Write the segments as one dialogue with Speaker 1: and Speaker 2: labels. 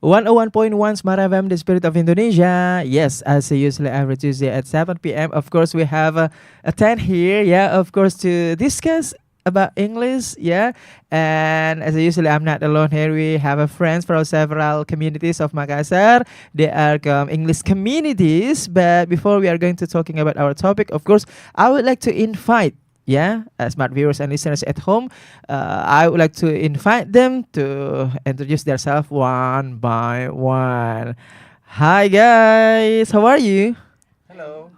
Speaker 1: 101.1 Smart FM, the spirit of Indonesia. Yes, as usually every Tuesday at 7 p.m. Of course, we have a 10 here. Yeah, of course, to discuss about English. Yeah, and as usually, I'm not alone here. We have a friends from several communities of Makassar. They are English communities. But before we are going to talking about our topic, of course, I would like to invite. Yeah, smart viewers and listeners at home, I would like to invite them to introduce themselves one by one. Hi guys, how are you?
Speaker 2: Hello.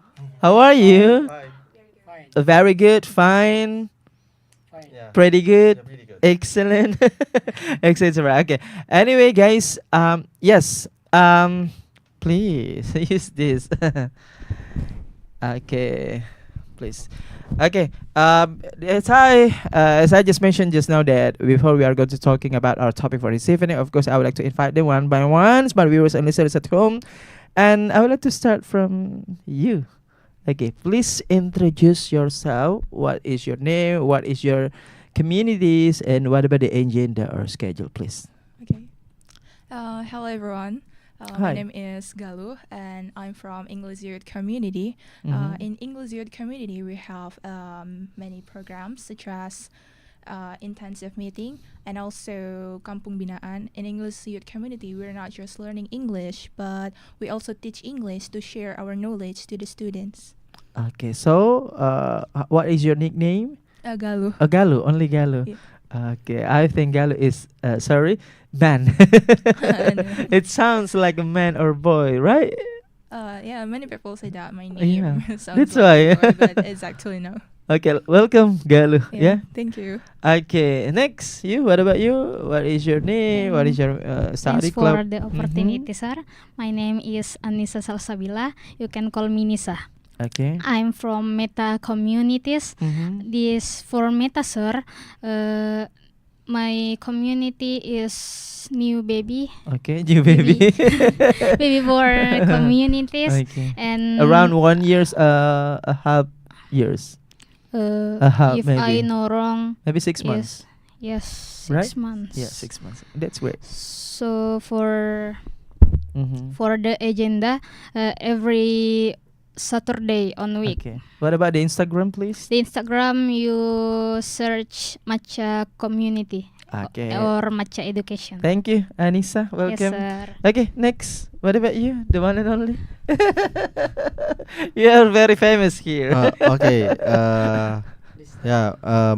Speaker 1: How are you?
Speaker 2: Fine. Fine.
Speaker 1: Very good, fine,
Speaker 2: Yeah.
Speaker 1: pretty good,
Speaker 2: Yeah, pretty good.
Speaker 1: excellent, etc. Okay. Anyway, guys, yes, please use this. Okay, please. Okay. As I just mentioned just now that before we are going to talking about our topic for this evening, of course, I would like to invite them one by one, smart viewers and listeners at home, and I would like to start from you. Okay, please introduce yourself. What is your name? What is your communities? And what about the agenda or schedule, please?
Speaker 3: Okay. Hello everyone. My
Speaker 1: Hi.
Speaker 3: name is Galuh and I'm from English Youth Community.
Speaker 1: Mhm.
Speaker 3: In English Youth Community, we have many programs such as intensive meeting and also Kampung Binaan. In English Youth Community, we're not just learning English, but we also teach English to share our knowledge to the students.
Speaker 1: Okay, so what is your nickname?
Speaker 3: Galuh.
Speaker 1: Galu, only Galu.
Speaker 3: Yeah.
Speaker 1: Okay, I think Galu is sorry, man.
Speaker 3: No.
Speaker 1: It sounds like a man or boy, right?
Speaker 3: Yeah, many people say that my
Speaker 1: Yeah,
Speaker 3: name sounds
Speaker 1: that's
Speaker 3: like
Speaker 1: why.
Speaker 3: a boy, but it's actually no.
Speaker 1: Okay, welcome Galu. Yeah.
Speaker 3: Thank you.
Speaker 1: Okay, next you. What about you? What is your name? What is your study
Speaker 4: Thanks for
Speaker 1: club?
Speaker 4: the opportunity, sir. My name is Anissa Salsabila. You can call me Nisa.
Speaker 1: Okay.
Speaker 4: I'm from Meta Communities.
Speaker 1: Mm-hmm.
Speaker 4: This for Meta, sir. My community is new baby,
Speaker 1: Okay, you baby.
Speaker 4: baby for communities,
Speaker 1: Okay.
Speaker 4: and
Speaker 1: Around 1 years, a half years, a half
Speaker 4: if I
Speaker 1: maybe,
Speaker 4: know wrong,
Speaker 1: maybe 6 months.
Speaker 4: yes,
Speaker 1: Right?
Speaker 4: 6 months.
Speaker 1: Yeah, 6 months. That's great.
Speaker 4: So for
Speaker 1: Mm-hmm.
Speaker 4: the agenda, every Saturday on week.
Speaker 1: Okay. What about the Instagram, please?
Speaker 4: The Instagram you search Matcha Community
Speaker 1: Okay.
Speaker 4: or Matcha Education.
Speaker 1: Thank you, Anissa.
Speaker 4: Yes,
Speaker 1: Welcome.
Speaker 4: sir.
Speaker 1: Okay, next. What about you? The one and only. You are very famous here.
Speaker 2: Okay.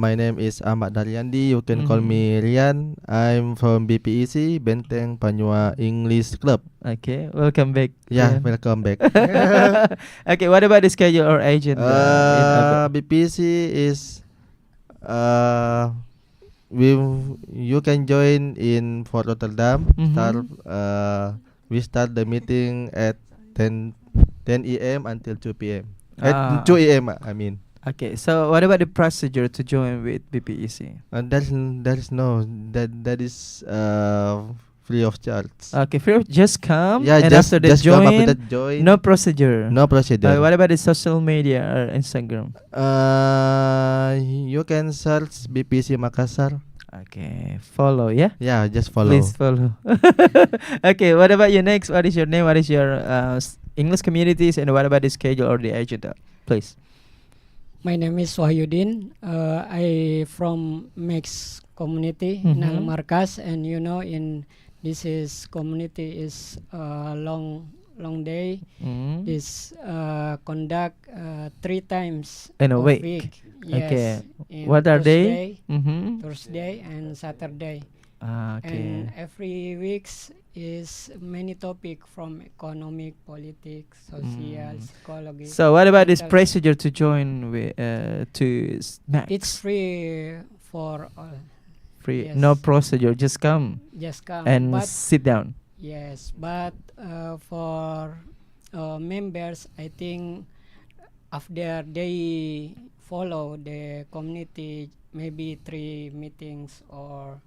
Speaker 2: My name is Ahmad Daryandi. You can call me Rian. I'm from BPEC, Benteng Panua English Club.
Speaker 1: Okay, welcome back.
Speaker 2: Yeah,
Speaker 1: Rian.
Speaker 2: welcome back.
Speaker 1: Okay, what about the schedule or agenda?
Speaker 2: BPEC is we you can join in Fort Rotterdam. We start the meeting at 10 a.m. until 2 p.m. At 2 a.m. I mean.
Speaker 1: Okay, so what about the procedure to join with BPEC?
Speaker 2: That is free of charge.
Speaker 1: Okay, first just come.
Speaker 2: Yeah,
Speaker 1: and after that
Speaker 2: come after
Speaker 1: join.
Speaker 2: that join.
Speaker 1: No procedure.
Speaker 2: No procedure.
Speaker 1: What about the social media or Instagram?
Speaker 2: You can search BPC Makassar.
Speaker 1: Okay, follow, yeah.
Speaker 2: Yeah, just follow.
Speaker 1: Please follow. Okay, what about you next? What is your name? What is your English communities? And what about the schedule or the agenda? Please.
Speaker 5: My name is Wahyudin. I from Max community in
Speaker 1: Mhm.
Speaker 5: Al Markas, and in this is community is long day.
Speaker 1: Mm.
Speaker 5: This conduct 3 times
Speaker 1: In a
Speaker 5: of
Speaker 1: week.
Speaker 5: Yes,
Speaker 1: Okay.
Speaker 5: in
Speaker 1: What are they?
Speaker 5: Thursday and Saturday.
Speaker 1: Okay.
Speaker 5: And every weeks is many topic from economic, politics, social, psychology.
Speaker 1: So what about this
Speaker 5: mental-
Speaker 1: procedure to join with Max?
Speaker 5: It's free for all.
Speaker 1: Free,
Speaker 5: yes.
Speaker 1: no procedure. Just come
Speaker 5: Just come.
Speaker 1: and
Speaker 5: But
Speaker 1: sit down.
Speaker 5: yes, but for members, I think after they follow the community, maybe 3 meetings or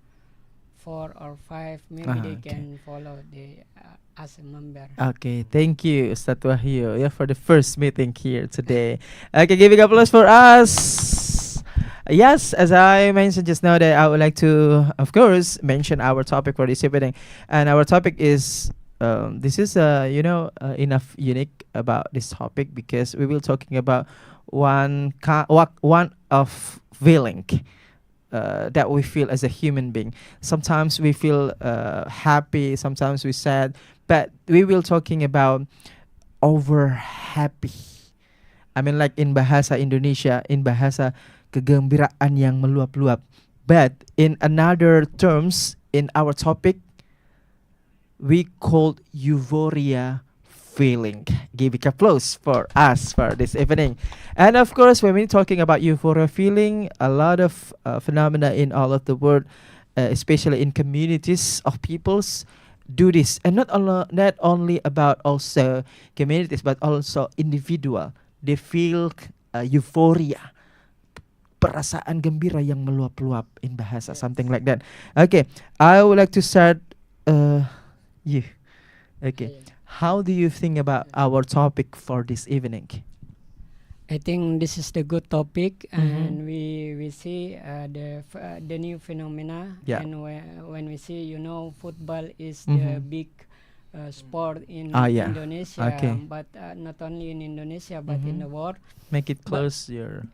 Speaker 5: 4 or 5, maybe they
Speaker 1: Okay.
Speaker 5: can follow the as a member.
Speaker 1: Okay, thank you, Ustadz Wahyu, yeah, for the first meeting here today. Okay, giving applause for us. Yes, as I mentioned just now, that I would like to, of course, mention our topic for this evening, and our topic is. This is enough unique about this topic because we will talking about one of feeling that we feel as a human being. Sometimes we feel happy, sometimes we sad, but we will talking about over happy. I mean, like in bahasa Indonesia, in bahasa kegembiraan yang meluap-luap. But in another terms, in our topic, we called euphoria feeling. Give it applause for us for this evening. And of course, when we're talking about euphoria feeling, a lot of phenomena in all of the world, especially in communities of peoples, do this, and not only about also communities, but also individual. They feel euphoria, perasaan gembira yang meluap-luap in bahasa, something like that. Okay, I would like to start. You. Okay. How do you think about our topic for this evening?
Speaker 5: I think this is the good topic,
Speaker 1: Mhm.
Speaker 5: and we see the new phenomena.
Speaker 1: Yeah.
Speaker 5: And when we see, football is the
Speaker 1: Mhm.
Speaker 5: big sport in
Speaker 1: Yeah.
Speaker 5: Indonesia,
Speaker 1: Okay.
Speaker 5: but not only in Indonesia but in
Speaker 1: Mhm.
Speaker 5: the world.
Speaker 1: Make it close your.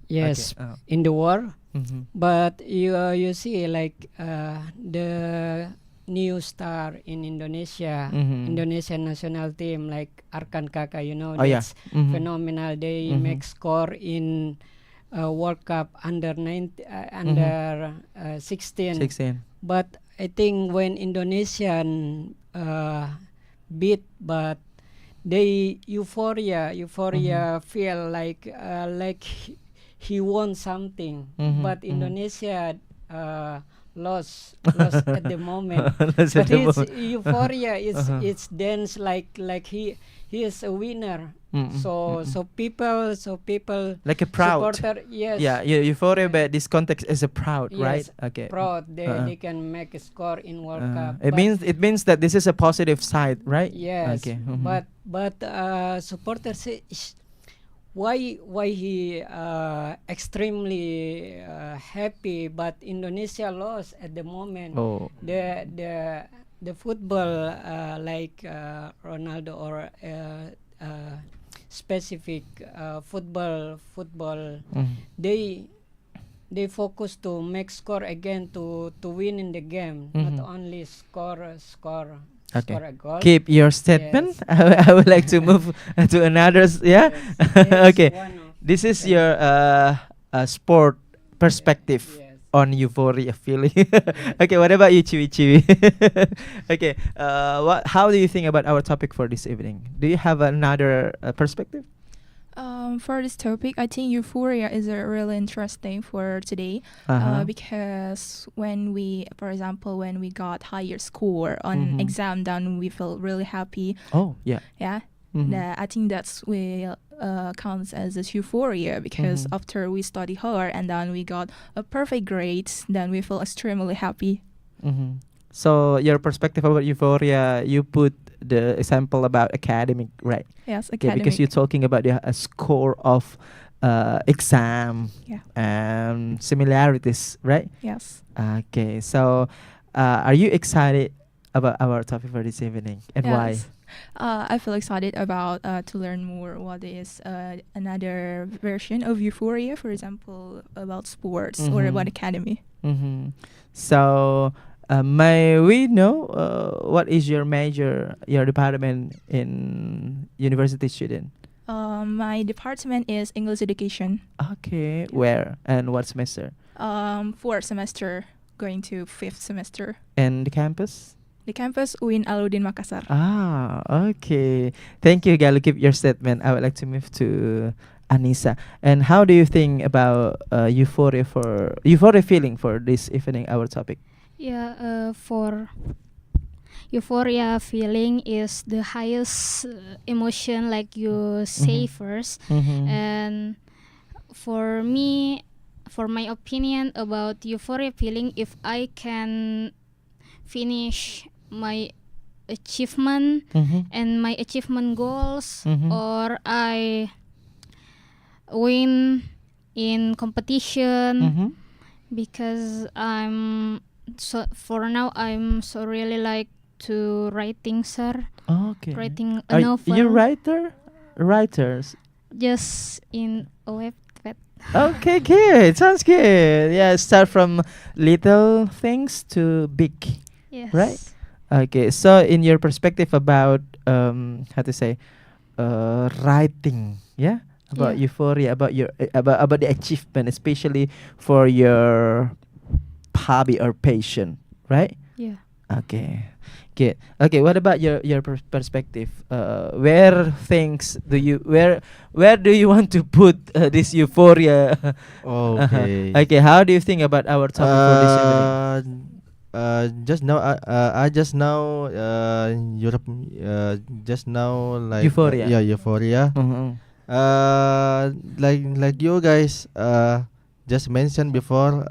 Speaker 5: Yes,
Speaker 1: Okay.
Speaker 5: in the world.
Speaker 1: Mhm.
Speaker 5: But you see like the new star in Indonesia,
Speaker 1: Mhm.
Speaker 5: Indonesian national team like Arkan Kakak,
Speaker 1: Oh yeah.
Speaker 5: that's
Speaker 1: Mhm.
Speaker 5: phenomenal. They
Speaker 1: Mhm.
Speaker 5: make score in World Cup under 16.
Speaker 1: 16.
Speaker 5: But I think when Indonesian beat, but they euphoria feel like he won something.
Speaker 1: Mhm,
Speaker 5: But
Speaker 1: mhm.
Speaker 5: Indonesia lost at the moment.
Speaker 1: That's at
Speaker 5: But
Speaker 1: the
Speaker 5: it's
Speaker 1: moment.
Speaker 5: euphoria.
Speaker 1: Uh-huh.
Speaker 5: It's dance like he is a winner.
Speaker 1: Mm-mm, mm-mm.
Speaker 5: So people
Speaker 1: Like a proud.
Speaker 5: supporter, yes.
Speaker 1: Yeah, euphoria, but this context is a proud, right?
Speaker 5: Yes,
Speaker 1: Okay.
Speaker 5: proud they
Speaker 1: Uh-uh.
Speaker 5: can make a score in World Cup.
Speaker 1: It
Speaker 5: But
Speaker 1: means that this is a positive side, right?
Speaker 5: yes,
Speaker 1: Okay. Mhm.
Speaker 5: but supporters say, why he extremely happy, but Indonesia lost at the moment.
Speaker 1: Oh.
Speaker 5: The football like Ronaldo or specific football
Speaker 1: Mhm.
Speaker 5: they focus to make score again to win in the game,
Speaker 1: Mhm.
Speaker 5: not only score
Speaker 1: Okay.
Speaker 5: a goal.
Speaker 1: Keep your statement.
Speaker 5: Yes.
Speaker 1: I would like to move to another. Yeah.
Speaker 5: Yes, that's
Speaker 1: Okay.
Speaker 5: one of
Speaker 1: This is
Speaker 5: them.
Speaker 1: your sport perspective
Speaker 5: Yes.
Speaker 1: on euphoria feeling. Okay, what about you, Chewy Chewy? Okay, how do you think about our topic for this evening? Do you have another perspective?
Speaker 3: For this topic, I think euphoria is really interesting for today, because for example, when we got higher score on
Speaker 1: Mhm.
Speaker 3: exam, then we feel really happy.
Speaker 1: Oh, yeah.
Speaker 3: Yeah,
Speaker 1: Mhm.
Speaker 3: I think that's will counts as a euphoria because
Speaker 1: Mhm.
Speaker 3: after we study hard and then we got a perfect grades, then we feel extremely happy.
Speaker 1: Mhm. So your perspective about euphoria, you put the example about academic, right?
Speaker 3: Yes,
Speaker 1: Okay,
Speaker 3: academic.
Speaker 1: because you're talking about a score of exam
Speaker 3: Yeah.
Speaker 1: and similarities, right?
Speaker 3: Yes.
Speaker 1: Okay, so are you excited about our topic for this evening and why?
Speaker 3: Yes. I feel excited about to learn more what is another version of euphoria, for example, about sports or
Speaker 1: Mhm.
Speaker 3: about academy.
Speaker 1: Mm-hmm. So, may we know what is your major, your department in university student?
Speaker 3: My department is English education.
Speaker 1: Okay, where and what semester?
Speaker 3: Fourth semester, going to fifth semester.
Speaker 1: And the campus?
Speaker 3: The campus UIN Alauddin Makassar.
Speaker 1: Ah, okay. Thank you, Galu. Keep your statement. I would like to move to Anissa. And how do you think about euphoria feeling for this evening? Our topic.
Speaker 4: Yeah, for euphoria feeling is the highest emotion, like you say
Speaker 1: Mhm.
Speaker 4: first.
Speaker 1: Mm-hmm.
Speaker 4: And for me, for my opinion about euphoria feeling, if I can finish my achievement
Speaker 1: Mm-hmm.
Speaker 4: and my achievement goals,
Speaker 1: Mhm.
Speaker 4: or I win in competition
Speaker 1: Mm-hmm.
Speaker 4: because for now I'm so really like to writing, sir.
Speaker 1: Okay.
Speaker 4: Writing a
Speaker 1: Are
Speaker 4: novel.
Speaker 1: you writers?
Speaker 4: Just in a webpad.
Speaker 1: Okay, good. Sounds good. Yeah, start from little things to big.
Speaker 4: Yes.
Speaker 1: Right. Okay, so in your perspective about how to say writing, yeah, about
Speaker 4: Yeah.
Speaker 1: euphoria, about your about the achievement, especially for your hobby or passion, right?
Speaker 4: Yeah.
Speaker 1: Okay, good. Okay, what about your perspective? Where do you want to put this euphoria?
Speaker 2: Okay.
Speaker 1: Okay, how do you think about our topic for this evening?
Speaker 2: Just now, I just now, Europe, just now, like,
Speaker 1: Euphoria.
Speaker 2: yeah, euphoria.
Speaker 1: Mhm.
Speaker 2: Like you guys, just mentioned before,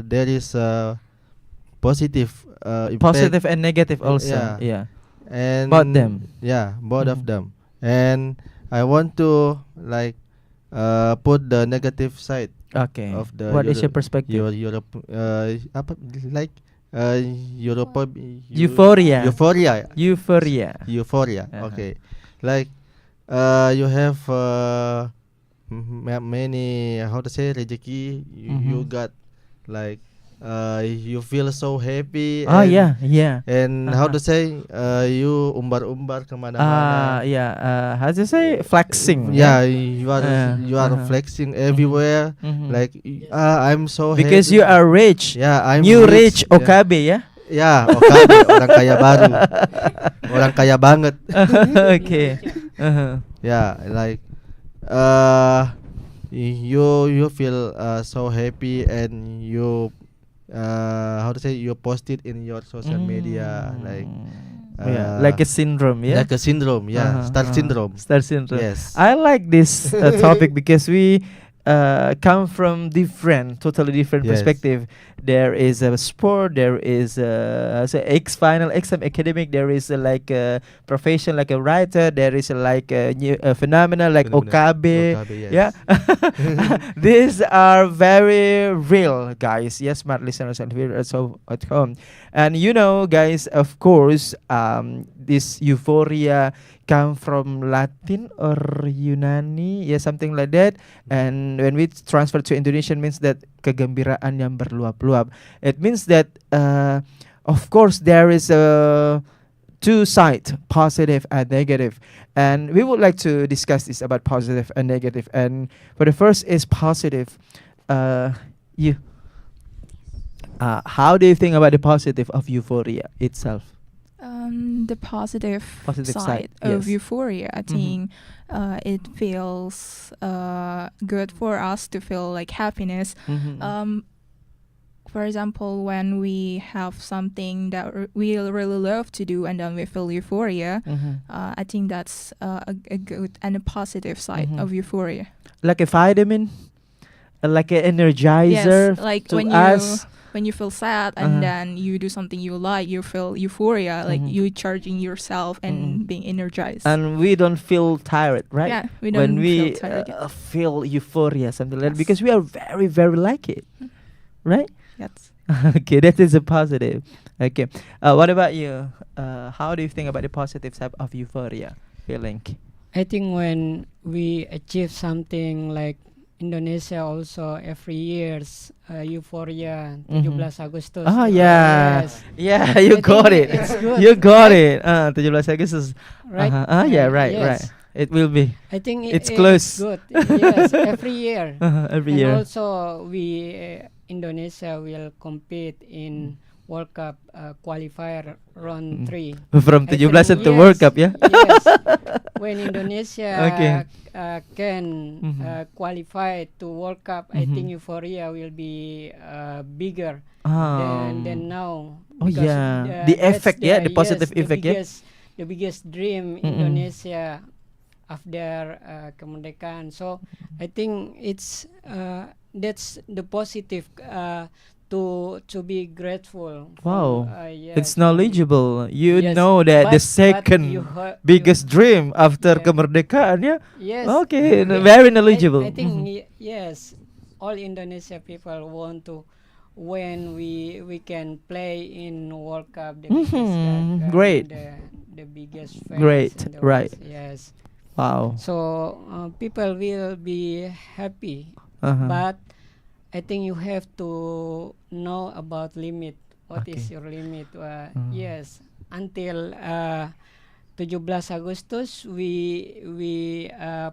Speaker 2: there is a positive, impact.
Speaker 1: Positive and negative also.
Speaker 2: Yeah.
Speaker 1: Yeah.
Speaker 2: And
Speaker 1: Both them.
Speaker 2: Yeah, both of
Speaker 1: Mhm.
Speaker 2: them. And I want to like put the negative side
Speaker 1: Okay.
Speaker 2: of the
Speaker 1: What is your perspective?
Speaker 2: Europe, apa, like Europe,
Speaker 1: Euphoria.
Speaker 2: euphoria,
Speaker 1: Euphoria.
Speaker 2: euphoria.
Speaker 1: Uh-huh.
Speaker 2: Okay, like you have many, how to say, rezeki. You
Speaker 1: Mhm.
Speaker 2: got like you feel so happy.
Speaker 1: Oh
Speaker 2: and
Speaker 1: yeah, yeah.
Speaker 2: and how
Speaker 1: Uh-huh.
Speaker 2: to say, you umbar-umbar kemana-mana.
Speaker 1: Yeah. How to say flexing?
Speaker 2: Yeah, you are
Speaker 1: Uh-huh.
Speaker 2: flexing everywhere.
Speaker 1: Mhm.
Speaker 2: Like I'm so
Speaker 1: Because
Speaker 2: happy.
Speaker 1: you are rich.
Speaker 2: Yeah, I'm
Speaker 1: New rich
Speaker 2: Yeah.
Speaker 1: Okabe ya.
Speaker 2: Ya, Okabe, orang kaya baru, orang kaya banget.
Speaker 1: Okay. Uh-huh.
Speaker 2: Yeah, like you feel so happy, and you how to say, you post it in your social media, like
Speaker 1: Yeah, like a syndrome, yeah.
Speaker 2: like a syndrome, yeah,
Speaker 1: Uh-huh,
Speaker 2: star
Speaker 1: uh-huh.
Speaker 2: syndrome.
Speaker 1: Star syndrome.
Speaker 2: Yes.
Speaker 1: I like this topic because we come from totally different
Speaker 2: Yes.
Speaker 1: perspective. There is a sport, there is final exam academic, there is like a profession like a writer, there is like a new phenomena like Okabe.
Speaker 2: Okabe, yes.
Speaker 1: Yeah, these are very real, guys. Yes, smart listeners and viewers so at home, and you know, guys, of course, this euphoria come from Latin or Yunani, yeah, something like that. And when we transfer to Indonesian, means that kegembiraan yang berluap-luap. It means that, of course, there is a two side, positive and negative. And we would like to discuss this about positive and negative. And for the first is positive. You, how do you think about the positive of euphoria itself?
Speaker 3: The positive
Speaker 1: Positive
Speaker 3: side
Speaker 1: side,
Speaker 3: of
Speaker 1: yes.
Speaker 3: euphoria, I
Speaker 1: Mhm.
Speaker 3: think it feels good for us to feel like happiness. For example, when we have something that we really love to do and then we feel euphoria, I think that's a good and a positive side
Speaker 1: Mhm.
Speaker 3: of euphoria.
Speaker 1: Like a vitamin, like an energizer
Speaker 3: Yes, like
Speaker 1: to
Speaker 3: when
Speaker 1: us.
Speaker 3: you feel sad
Speaker 1: Uh-huh.
Speaker 3: and then you do something you like, you feel euphoria, like
Speaker 1: Mhm.
Speaker 3: you charging yourself and being energized.
Speaker 1: And we don't feel tired, right?
Speaker 3: Yeah, we
Speaker 1: When
Speaker 3: don't
Speaker 1: we
Speaker 3: feel tired.
Speaker 1: feel euphoria, something like that,
Speaker 3: Yes.
Speaker 1: because we are very, very like it, right?
Speaker 3: Yes.
Speaker 1: Okay, that is a positive. Okay, what about you? How do you think about the positive side of euphoria feeling?
Speaker 5: I think when we achieve something like Indonesia also every year's euphoria 17 Agustus.
Speaker 1: Oh yeah,
Speaker 5: Yes.
Speaker 1: yeah,
Speaker 5: I
Speaker 1: you
Speaker 5: think
Speaker 1: got it.
Speaker 5: it's good,
Speaker 1: You got
Speaker 5: right?
Speaker 1: it. 17 Agustus.
Speaker 5: Right?
Speaker 1: Yeah, right,
Speaker 5: Yes.
Speaker 1: right. It will be
Speaker 5: I think
Speaker 1: It's close.
Speaker 5: good. Yes, every year.
Speaker 1: every
Speaker 5: And
Speaker 1: year.
Speaker 5: also we Indonesia will compete in World Cup qualifier round 3.
Speaker 1: From
Speaker 5: I
Speaker 1: 17
Speaker 5: think-
Speaker 1: to World
Speaker 5: yes,
Speaker 1: Cup, yeah.
Speaker 5: Yes. When Indonesia
Speaker 1: Okay.
Speaker 5: Can qualify to World Cup, I
Speaker 1: Mhm.
Speaker 5: think euphoria will be bigger
Speaker 1: Um,
Speaker 5: than now.
Speaker 1: Oh,
Speaker 5: because,
Speaker 1: yeah. The
Speaker 5: that's
Speaker 1: effect, yeah, the positive
Speaker 5: yes,
Speaker 1: effect, yeah.
Speaker 5: The biggest dream
Speaker 1: Mm-mm.
Speaker 5: Indonesia after kemerdekaan. So I think it's that's the positive to be grateful.
Speaker 1: Wow.
Speaker 5: Yes,
Speaker 1: It's knowledgeable. You
Speaker 5: Yes,
Speaker 1: know that the
Speaker 5: but
Speaker 1: second
Speaker 5: you
Speaker 1: biggest dream after
Speaker 5: Yeah.
Speaker 1: kemerdekaan, yeah.
Speaker 5: Yes.
Speaker 1: Okay,
Speaker 5: Yeah,
Speaker 1: very knowledgeable.
Speaker 5: I think
Speaker 1: Mhm.
Speaker 5: yes, all Indonesia people want to when we can play in World Cup, the biggest
Speaker 1: Great.
Speaker 5: the biggest fans
Speaker 1: Great,
Speaker 5: in the
Speaker 1: right.
Speaker 5: world. Yes.
Speaker 1: Wow.
Speaker 5: So people will be happy,
Speaker 1: Uh-huh.
Speaker 5: but I think you have to know about limit. What is
Speaker 1: Okay.
Speaker 5: your limit?
Speaker 1: Mm.
Speaker 5: Yes, until 17 Agustus we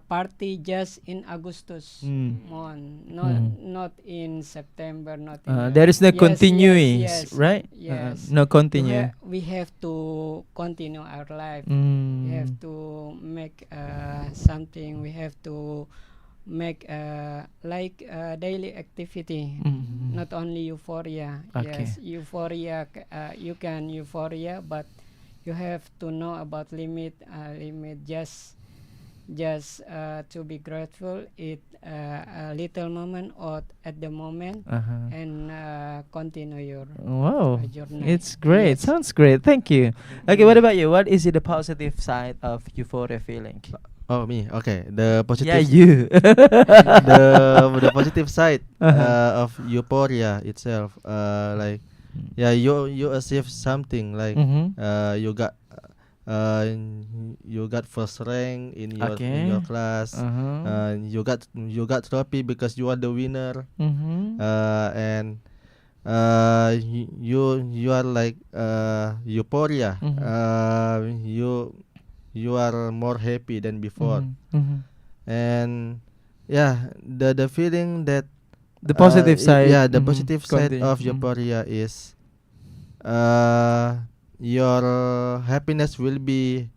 Speaker 5: party just in Agustus month, not in September, not in
Speaker 1: There is no
Speaker 5: yes,
Speaker 1: continuing,
Speaker 5: yes,
Speaker 1: right?
Speaker 5: yes.
Speaker 1: No continue.
Speaker 5: We have to continue our life.
Speaker 1: Mm.
Speaker 5: We have to make something. We have to make like daily activity,
Speaker 1: Mm.
Speaker 5: not only euphoria.
Speaker 1: Okay.
Speaker 5: Yes, euphoria. You can euphoria, but you have to know about limit. Limit just to be grateful. It a little moment or at the moment,
Speaker 1: Uh-huh.
Speaker 5: and continue your
Speaker 1: Wow,
Speaker 5: journey.
Speaker 1: it's great.
Speaker 5: Yes.
Speaker 1: Sounds great. Thank you. Okay, what about you? What is the positive side of euphoria feeling?
Speaker 2: Oh, me. Okay. The positive.
Speaker 1: Yeah, you.
Speaker 2: the positive side
Speaker 1: Uh-huh.
Speaker 2: of euphoria itself. Like, yeah, you achieve something. Like,
Speaker 1: Mhm.
Speaker 2: uh, you got first rank in your
Speaker 1: Okay.
Speaker 2: class.
Speaker 1: Uh-huh.
Speaker 2: You got trophy because you are the winner.
Speaker 1: Mhm.
Speaker 2: And you are like euphoria.
Speaker 1: Mhm.
Speaker 2: You are more happy than before.
Speaker 1: Mhm. Mhm.
Speaker 2: And yeah, the feeling that
Speaker 1: The positive side.
Speaker 2: yeah, the
Speaker 1: Mhm.
Speaker 2: positive side
Speaker 1: Continue.
Speaker 2: of euphoria is your happiness will be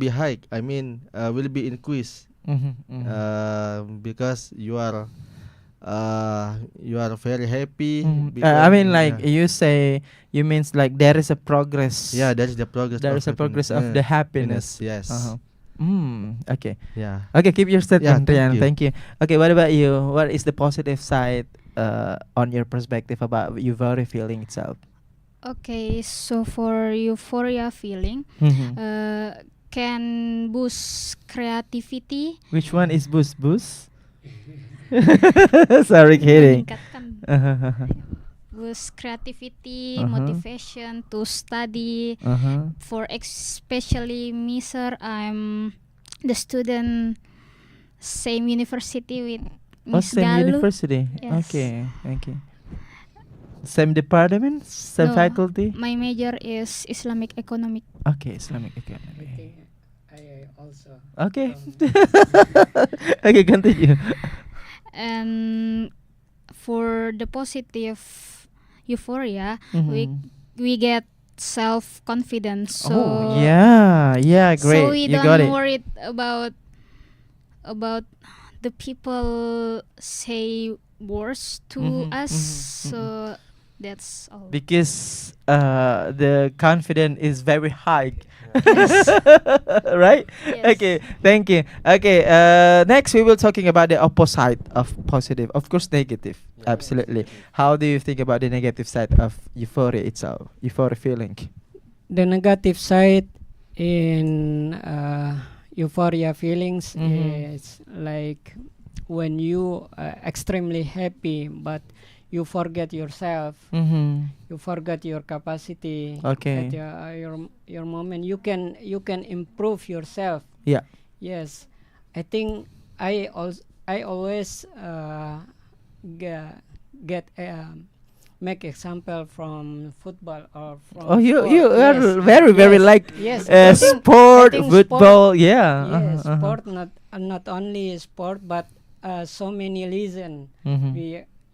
Speaker 2: high. I mean, will be increased
Speaker 1: Mhm. Mhm.
Speaker 2: because you are very happy
Speaker 1: Mhm.
Speaker 2: because
Speaker 1: I mean, like
Speaker 2: yeah,
Speaker 1: you means like there is a progress.
Speaker 2: yeah, that is the progress
Speaker 1: There
Speaker 2: of
Speaker 1: is a
Speaker 2: happiness.
Speaker 1: progress of the happiness.
Speaker 2: Yes.
Speaker 1: Uh-huh. Okay.
Speaker 2: Yeah.
Speaker 1: Okay, keep your
Speaker 2: Yeah,
Speaker 1: statement,
Speaker 2: thank
Speaker 1: Rian.
Speaker 2: you.
Speaker 1: Thank you. Okay, what about you? What is the positive side on your perspective about euphoria feeling itself?
Speaker 4: Okay, so for euphoria feeling,
Speaker 1: Mhm.
Speaker 4: can boost creativity,
Speaker 1: Which one is boost boost? Sorry, kidding.
Speaker 4: meningkatkan
Speaker 1: Uh-huh.
Speaker 4: boost creativity,
Speaker 1: Uh-huh.
Speaker 4: motivation to study.
Speaker 1: Uh-huh.
Speaker 4: For especially me, sir, I'm the student same university with
Speaker 1: Oh,
Speaker 4: Miss
Speaker 1: same
Speaker 4: Galuh.
Speaker 1: university.
Speaker 4: Yes.
Speaker 1: Okay. Okay. Same department, same
Speaker 4: No,
Speaker 1: faculty.
Speaker 4: my major is Islamic economic.
Speaker 1: Okay, Islamic
Speaker 5: I
Speaker 1: economy.
Speaker 5: think I also.
Speaker 1: Okay.
Speaker 5: from-
Speaker 1: Okay, continue.
Speaker 4: And for the positive euphoria,
Speaker 1: Mhm.
Speaker 4: we get self confidence. So
Speaker 1: Oh yeah, yeah,
Speaker 4: so
Speaker 1: great.
Speaker 4: we
Speaker 1: You got
Speaker 4: don't
Speaker 1: it.
Speaker 4: worry about the people say words to
Speaker 1: Mhm,
Speaker 4: us.
Speaker 1: mhm,
Speaker 4: So that's all.
Speaker 1: Because the confidence is very high.
Speaker 4: Yes.
Speaker 1: Right?
Speaker 4: Yes.
Speaker 1: Okay, thank you. Okay, next we will talking about the opposite of positive. Of course, negative.
Speaker 2: Yeah,
Speaker 1: Absolutely.
Speaker 2: negative.
Speaker 1: How do you think about the negative side of euphoria itself? Euphoria feeling.
Speaker 5: The negative side in euphoria feelings
Speaker 1: Mhm.
Speaker 5: is like when you extremely happy, but you forget yourself.
Speaker 1: Mm-hmm.
Speaker 5: You forget your capacity.
Speaker 1: Okay.
Speaker 5: At your moment, you can improve yourself.
Speaker 1: Yeah.
Speaker 5: Yes, I think I always get make example from football or from
Speaker 1: Oh, you
Speaker 5: sport.
Speaker 1: you are
Speaker 5: Yes,
Speaker 1: very
Speaker 5: yes,
Speaker 1: like
Speaker 5: yes. I think
Speaker 1: sport,
Speaker 5: sport-
Speaker 1: football. Yeah.
Speaker 5: Yes,
Speaker 1: Uh-huh, uh-huh.
Speaker 5: sport not only sport but so many reason.
Speaker 1: Mhm.
Speaker 5: We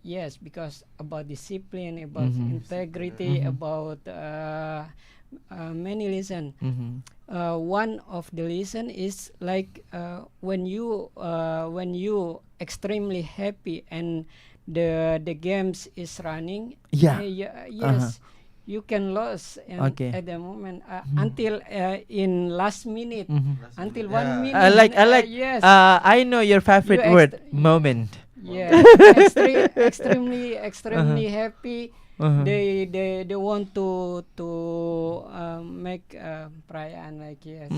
Speaker 5: yes, because about discipline, about
Speaker 1: Mhm.
Speaker 5: integrity,
Speaker 1: Mhm.
Speaker 5: about many reason.
Speaker 1: Mhm.
Speaker 5: One of the reason is like when you extremely happy and the games is running.
Speaker 1: Yeah.
Speaker 5: Yes, you can lose
Speaker 1: Okay.
Speaker 5: at the moment
Speaker 1: Mhm.
Speaker 5: until in last minute
Speaker 1: Mhm.
Speaker 5: until
Speaker 2: Yeah.
Speaker 5: 1 minute.
Speaker 1: I like.
Speaker 5: Yes.
Speaker 1: I know your favorite
Speaker 5: You
Speaker 1: word.
Speaker 5: ext-
Speaker 1: Moment.
Speaker 5: Yeah, extremely happy.
Speaker 1: Uh-huh.
Speaker 5: They want to make perayaan like yes.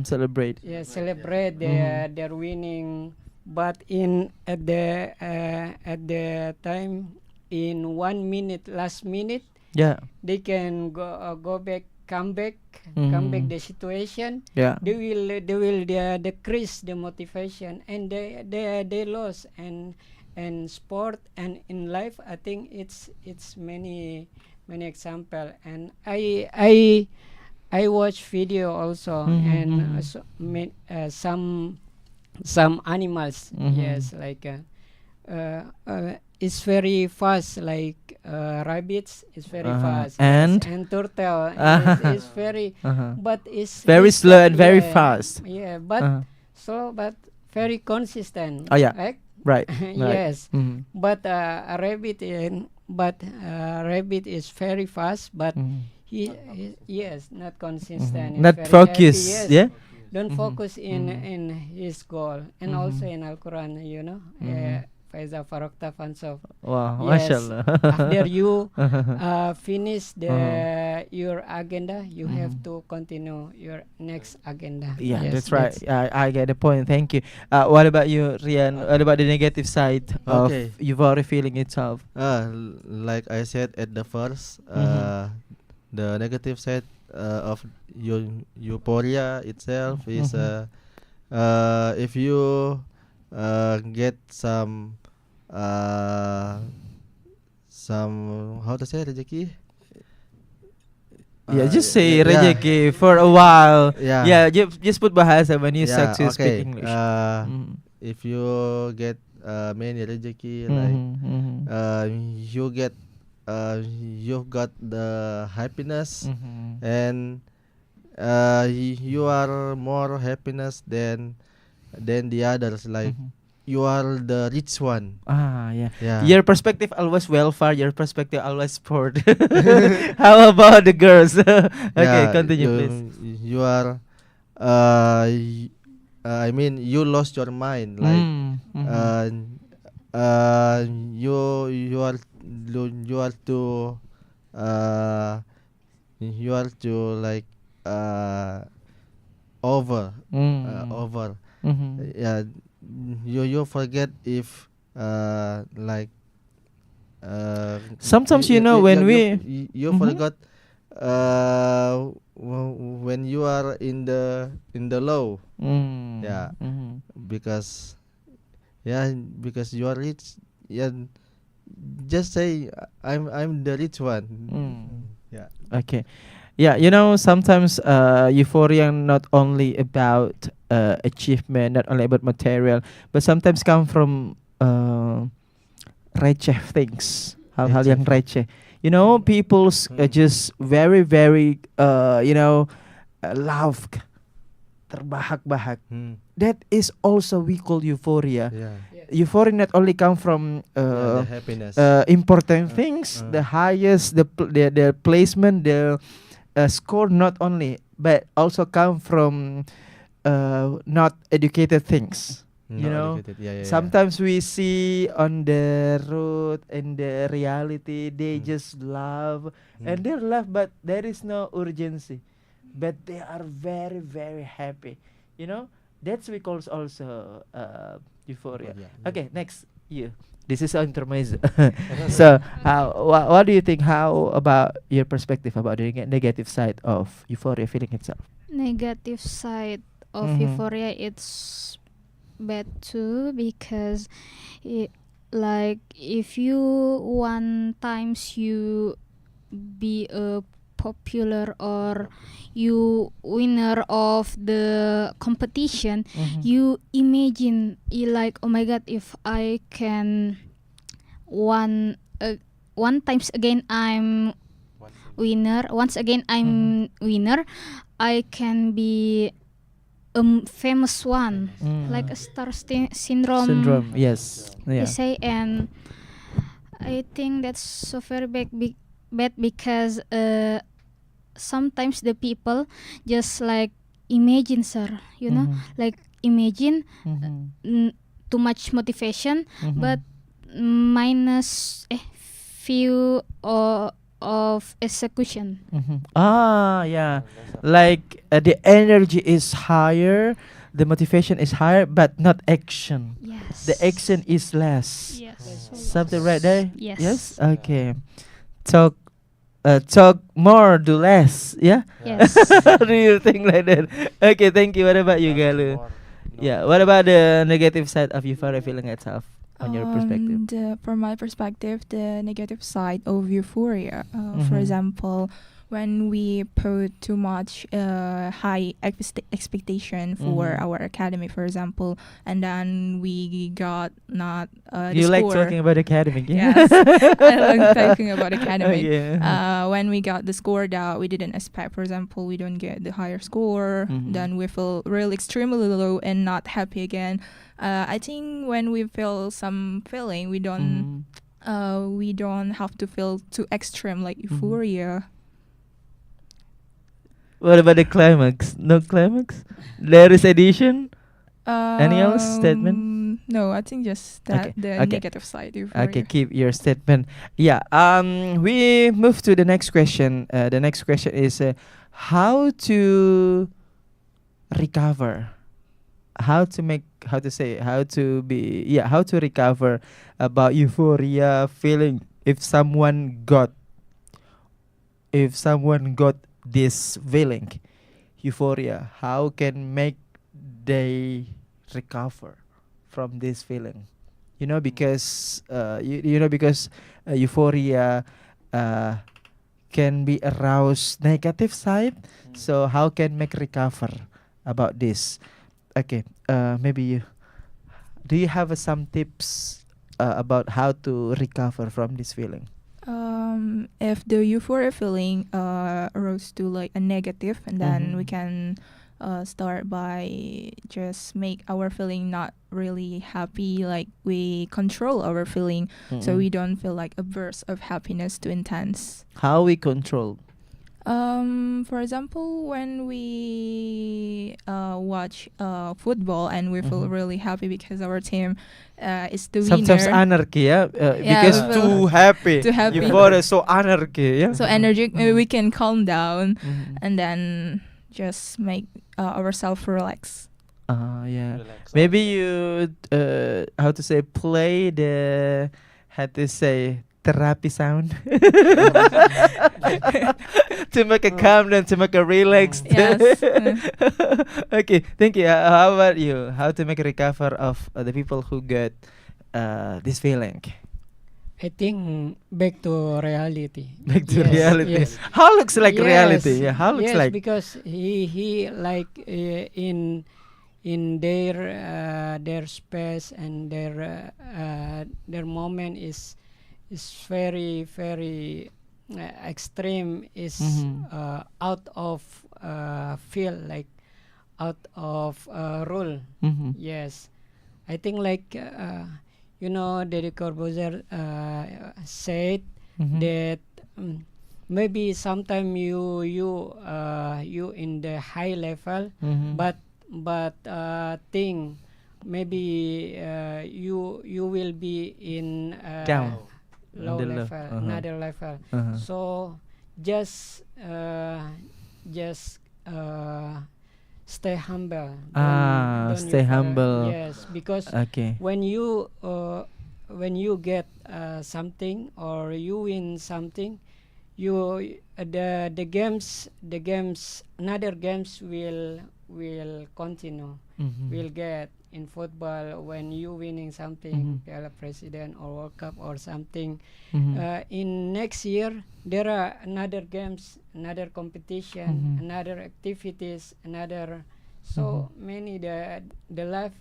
Speaker 1: Celebrate.
Speaker 5: Yeah, celebrate their winning but in at the time in 1 minute, last minute,
Speaker 1: Yeah.
Speaker 5: they can go back, come back
Speaker 1: Mhm.
Speaker 5: the situation.
Speaker 1: Yeah.
Speaker 5: They will decrease the motivation, and they lost. And sport and in life, I think it's many example. And I watch video also, and
Speaker 1: Mhm.
Speaker 5: some animals, yes,
Speaker 1: Mhm.
Speaker 5: like it's very fast, like rabbits is very fast, yes,
Speaker 1: And
Speaker 5: and turtle is very,
Speaker 1: uh-huh.
Speaker 5: but it's
Speaker 1: Very
Speaker 5: it's
Speaker 1: slow and very
Speaker 5: yeah,
Speaker 1: fast.
Speaker 5: yeah, but
Speaker 1: Uh-huh.
Speaker 5: so but very consistent,
Speaker 1: Oh yeah.
Speaker 5: right?
Speaker 1: Right. Right.
Speaker 5: Yes,
Speaker 1: Mhm.
Speaker 5: but a rabbit rabbit is very fast, but
Speaker 1: Mhm.
Speaker 5: yes, not consistent, is
Speaker 1: Not
Speaker 5: very happy,
Speaker 1: focus.
Speaker 5: yes,
Speaker 1: Yeah.
Speaker 5: don't
Speaker 1: Mhm.
Speaker 5: focus in
Speaker 1: Mhm.
Speaker 5: in his goal. And
Speaker 1: Mhm.
Speaker 5: also in Al-Quran,
Speaker 1: Mhm.
Speaker 5: Faiza Farokta Fansof,
Speaker 1: Wow,
Speaker 5: yes,
Speaker 1: mashallah.
Speaker 5: after you
Speaker 1: Uh-huh.
Speaker 5: finish
Speaker 1: Uh-huh.
Speaker 5: your agenda, you have
Speaker 1: Mhm.
Speaker 5: to continue your next agenda.
Speaker 1: Yeah,
Speaker 5: Yes,
Speaker 1: that's right. I get the point. Thank you. What about you, Rian? What about the negative side of
Speaker 2: Okay.
Speaker 1: euphoria feeling itself?
Speaker 2: Like I said at the first,
Speaker 1: Mhm.
Speaker 2: the negative side of euphoria itself is
Speaker 1: Mhm.
Speaker 2: if you get uh, some how to say rezeki.
Speaker 1: Yeah, just say
Speaker 2: Yeah,
Speaker 1: rejeki for a while.
Speaker 2: yeah,
Speaker 1: Yeah, just put bahasa when you start
Speaker 2: yeah.
Speaker 1: to speak
Speaker 2: Okay.
Speaker 1: English. Mhm.
Speaker 2: If you get many rezeki, like
Speaker 1: Mhm. Mhm.
Speaker 2: you get you've got the happiness,
Speaker 1: Mhm.
Speaker 2: and you are more happiness than the others, like
Speaker 1: Mhm.
Speaker 2: you are the rich one.
Speaker 1: Ah, yeah.
Speaker 2: Yeah.
Speaker 1: Your perspective always welfare. Your perspective always sport. How about the girls? Okay,
Speaker 2: Yeah,
Speaker 1: continue, please.
Speaker 2: you are I mean, you lost your mind, like
Speaker 1: Mm. Mhm.
Speaker 2: uh uh you are you are to uh you are to like uh over
Speaker 1: Mm.
Speaker 2: over
Speaker 1: Mhm.
Speaker 2: yeah, you forget if like
Speaker 1: Sometimes you know when we.
Speaker 2: you
Speaker 1: Mhm.
Speaker 2: forgot when you are in the low. Yeah,
Speaker 1: Mm. Mhm.
Speaker 2: because yeah, because you are rich. Yeah, just say I'm the rich one.
Speaker 1: Mm.
Speaker 2: Yeah.
Speaker 1: Okay. Yeah, sometimes euphoria not only about achievement, not only about material, but sometimes come from receh things, hal-hal yang
Speaker 2: Receh.
Speaker 1: receh. People's just very very love terbahak-bahak. That is also we call euphoria.
Speaker 2: Yeah.
Speaker 5: yes,
Speaker 1: Euphoria not only come from
Speaker 2: Yeah, the happiness.
Speaker 1: important things, the highest, the placement, the score not only, but also come from not educated things.
Speaker 2: Not educated. Yeah, yeah, yeah.
Speaker 1: Sometimes we see on the road in the reality they
Speaker 2: Mm.
Speaker 1: just love and
Speaker 2: Mm.
Speaker 1: they love, but there is no urgency, but they are very very happy. That's we calls also euphoria.
Speaker 2: Euphoria, yeah.
Speaker 1: Okay, next you. This is intermezzo. So, what do you think? How about your perspective about the negative side of euphoria feeling itself?
Speaker 4: Negative side of
Speaker 1: Mhm.
Speaker 4: euphoria, it's bad too, because like if you one times you be a popular or you winner of the competition,
Speaker 1: Mhm.
Speaker 4: you imagine like, oh my god, if I can one times again I'm winner, once again I'm winner, I can be a famous one, like a star syndrome,
Speaker 1: Yes.
Speaker 4: they
Speaker 1: Yeah.
Speaker 4: say. And I think that's so very bad because sometimes the people just like imagine, sir,
Speaker 1: Mhm.
Speaker 4: like imagine
Speaker 1: Mhm.
Speaker 4: too much motivation,
Speaker 1: Mhm.
Speaker 4: but minus few of execution.
Speaker 1: Yeah. Like the energy is higher, the motivation is higher, but not action.
Speaker 4: Yes.
Speaker 1: The action is less.
Speaker 4: Yes.
Speaker 1: Something right there.
Speaker 4: Yes.
Speaker 1: Yes. Okay. Talk. Talk more, do less. Yeah.
Speaker 4: Yes.
Speaker 1: Do you think like that? Okay. Thank you. What about you, Galu? Yeah. What about the negative side of euphoria feeling itself, on your perspective?
Speaker 3: From my perspective, the negative side of euphoria, for
Speaker 1: Mhm.
Speaker 3: example, when we put too much high expectation for
Speaker 1: Mhm.
Speaker 3: our academy, for example, and then we got not the
Speaker 1: You like
Speaker 3: score.
Speaker 1: talking about academic?
Speaker 3: Yes, I like talking about
Speaker 1: Oh,
Speaker 3: academic.
Speaker 1: yeah.
Speaker 3: When we got the score that we didn't expect, for example, we don't get the higher score,
Speaker 1: Mhm.
Speaker 3: then we feel really extremely low and not happy again. I think when we feel some feeling,
Speaker 1: Mhm.
Speaker 3: we don't have to feel too extreme like euphoria.
Speaker 1: What about the climax? No climax? There is addition? Any else statement?
Speaker 3: No, I think just that
Speaker 1: Okay,
Speaker 3: the
Speaker 1: okay.
Speaker 3: negative side euphoria.
Speaker 1: Okay, keep your statement. Yeah. We move to the next question. The next question is how to recover. How to make, how to say, how to be, yeah, how to recover about euphoria feeling if someone got, this feeling euphoria, how can make they recover from this feeling, because because euphoria uh, can be aroused negative side. So how can make recover about this? Okay, maybe you, do you have some tips about how to recover from this feeling?
Speaker 3: If the euphoria feeling rose to like a negative, and then we
Speaker 1: Mhm.
Speaker 3: can start by just make our feeling not really happy, like we control our feeling, so
Speaker 1: Mm-mm.
Speaker 3: we don't feel like a burst of happiness too intense.
Speaker 1: How we control?
Speaker 3: For example, when we watch football and we feel
Speaker 1: Mhm.
Speaker 3: really happy because our team is the
Speaker 1: Sometimes
Speaker 3: winner.
Speaker 1: anarchy, yeah,
Speaker 3: Yeah,
Speaker 1: because
Speaker 3: we feel
Speaker 1: too happy.
Speaker 3: too happy.
Speaker 1: Euphoria so anarchy, yeah.
Speaker 3: So energetic, maybe we can calm down
Speaker 1: Mhm.
Speaker 3: and then just make ourselves relax.
Speaker 1: Yeah. Maybe you how to say, play the, how to say, therapy sound to make a calm down, to make a relax.
Speaker 3: Yes.
Speaker 1: Okay, thank you. How about you? How to make a recover of the people who get this feeling?
Speaker 5: I think back to reality.
Speaker 1: Back to
Speaker 5: Yes,
Speaker 1: reality.
Speaker 5: yes.
Speaker 1: How looks like
Speaker 5: Yes,
Speaker 1: reality? Yeah, how looks
Speaker 5: yes,
Speaker 1: like?
Speaker 5: because he like in their space and their moment is very extreme, is
Speaker 1: Mhm.
Speaker 5: out of feel like out of rule.
Speaker 1: Mhm.
Speaker 5: Yes, I think like Deddy Corbuzier said
Speaker 1: Mhm.
Speaker 5: that maybe sometime you in the high level,
Speaker 1: Mhm.
Speaker 5: but think maybe you will be in
Speaker 1: Down.
Speaker 5: low
Speaker 1: On the low.
Speaker 5: level,
Speaker 1: Uh-huh.
Speaker 5: another level.
Speaker 1: Uh-huh.
Speaker 5: So just just stay humble.
Speaker 1: Stay
Speaker 5: you
Speaker 1: humble.
Speaker 5: yes, because
Speaker 1: Okay.
Speaker 5: when you get something or you win something, you the games another games will continue,
Speaker 1: Mhm.
Speaker 5: will get in football. When you winning something,
Speaker 1: Mhm.
Speaker 5: Piala President or World Cup or something,
Speaker 1: Mhm.
Speaker 5: in next year there are another games, another competition,
Speaker 1: Mhm.
Speaker 5: another activities, another. So many the life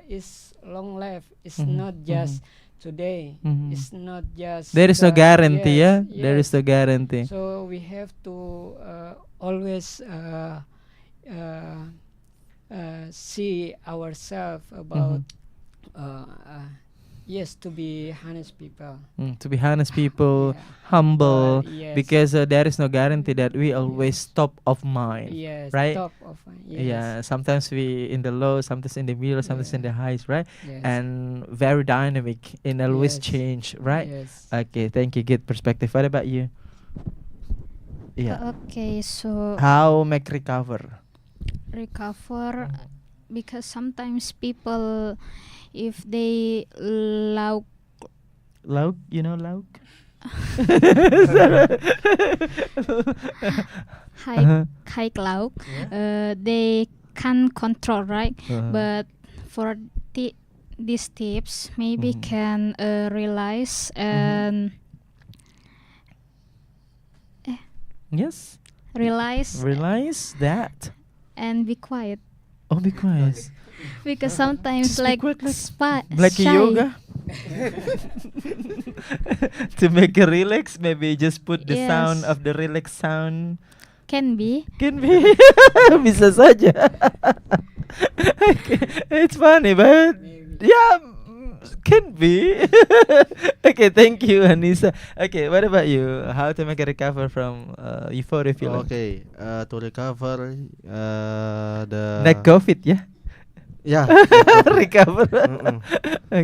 Speaker 5: is long life. It's
Speaker 1: Mhm.
Speaker 5: not just today.
Speaker 1: Mhm.
Speaker 5: It's not just.
Speaker 1: There is no guarantee,
Speaker 5: yes,
Speaker 1: yeah. There is
Speaker 5: yes.
Speaker 1: no guarantee.
Speaker 5: So we have to always uh, see ourselves about
Speaker 1: Mhm.
Speaker 5: uh, uh, yes, to be honest people.
Speaker 1: To be honest, people,
Speaker 5: Yeah.
Speaker 1: humble,
Speaker 5: Yes.
Speaker 1: because there is no guarantee that we always top of mind,
Speaker 5: Yes,
Speaker 1: right?
Speaker 5: top of
Speaker 1: Yeah, sometimes we in the low, sometimes in the middle, sometimes in
Speaker 5: Yeah.
Speaker 1: the highs, right?
Speaker 5: yes,
Speaker 1: And very dynamic and always
Speaker 5: Yes.
Speaker 1: change, right?
Speaker 5: Yes.
Speaker 1: Okay, thank you. Good perspective. What about you? Yeah.
Speaker 4: Okay, so
Speaker 1: How make recover?
Speaker 4: recover because sometimes people, if they lauk
Speaker 1: Lauk, you know lauk?
Speaker 4: hike hike lauk,
Speaker 1: Yeah.
Speaker 4: they can control, right?
Speaker 1: Uh-huh.
Speaker 4: But for these tips, maybe
Speaker 1: Mhm.
Speaker 4: can realize and
Speaker 1: Yes.
Speaker 4: realize
Speaker 1: that.
Speaker 4: and be quiet,
Speaker 1: Oh, be quiet.
Speaker 4: because sometimes
Speaker 1: Just be
Speaker 4: like
Speaker 1: quiet,
Speaker 4: shy
Speaker 1: Like yoga. To make it relax, maybe just put the sound
Speaker 4: Yes.
Speaker 1: of the relax sound.
Speaker 4: can be.
Speaker 1: Can be. Bisa saja. Okay. It's funny, but yeah, can be. Okay, thank you, Anissa. Okay, what about you? How to make a recover from euphoria feeling?
Speaker 2: Okay, to recover the
Speaker 1: Like COVID, yeah.
Speaker 2: yeah,
Speaker 1: Recover.
Speaker 2: Mm-mm.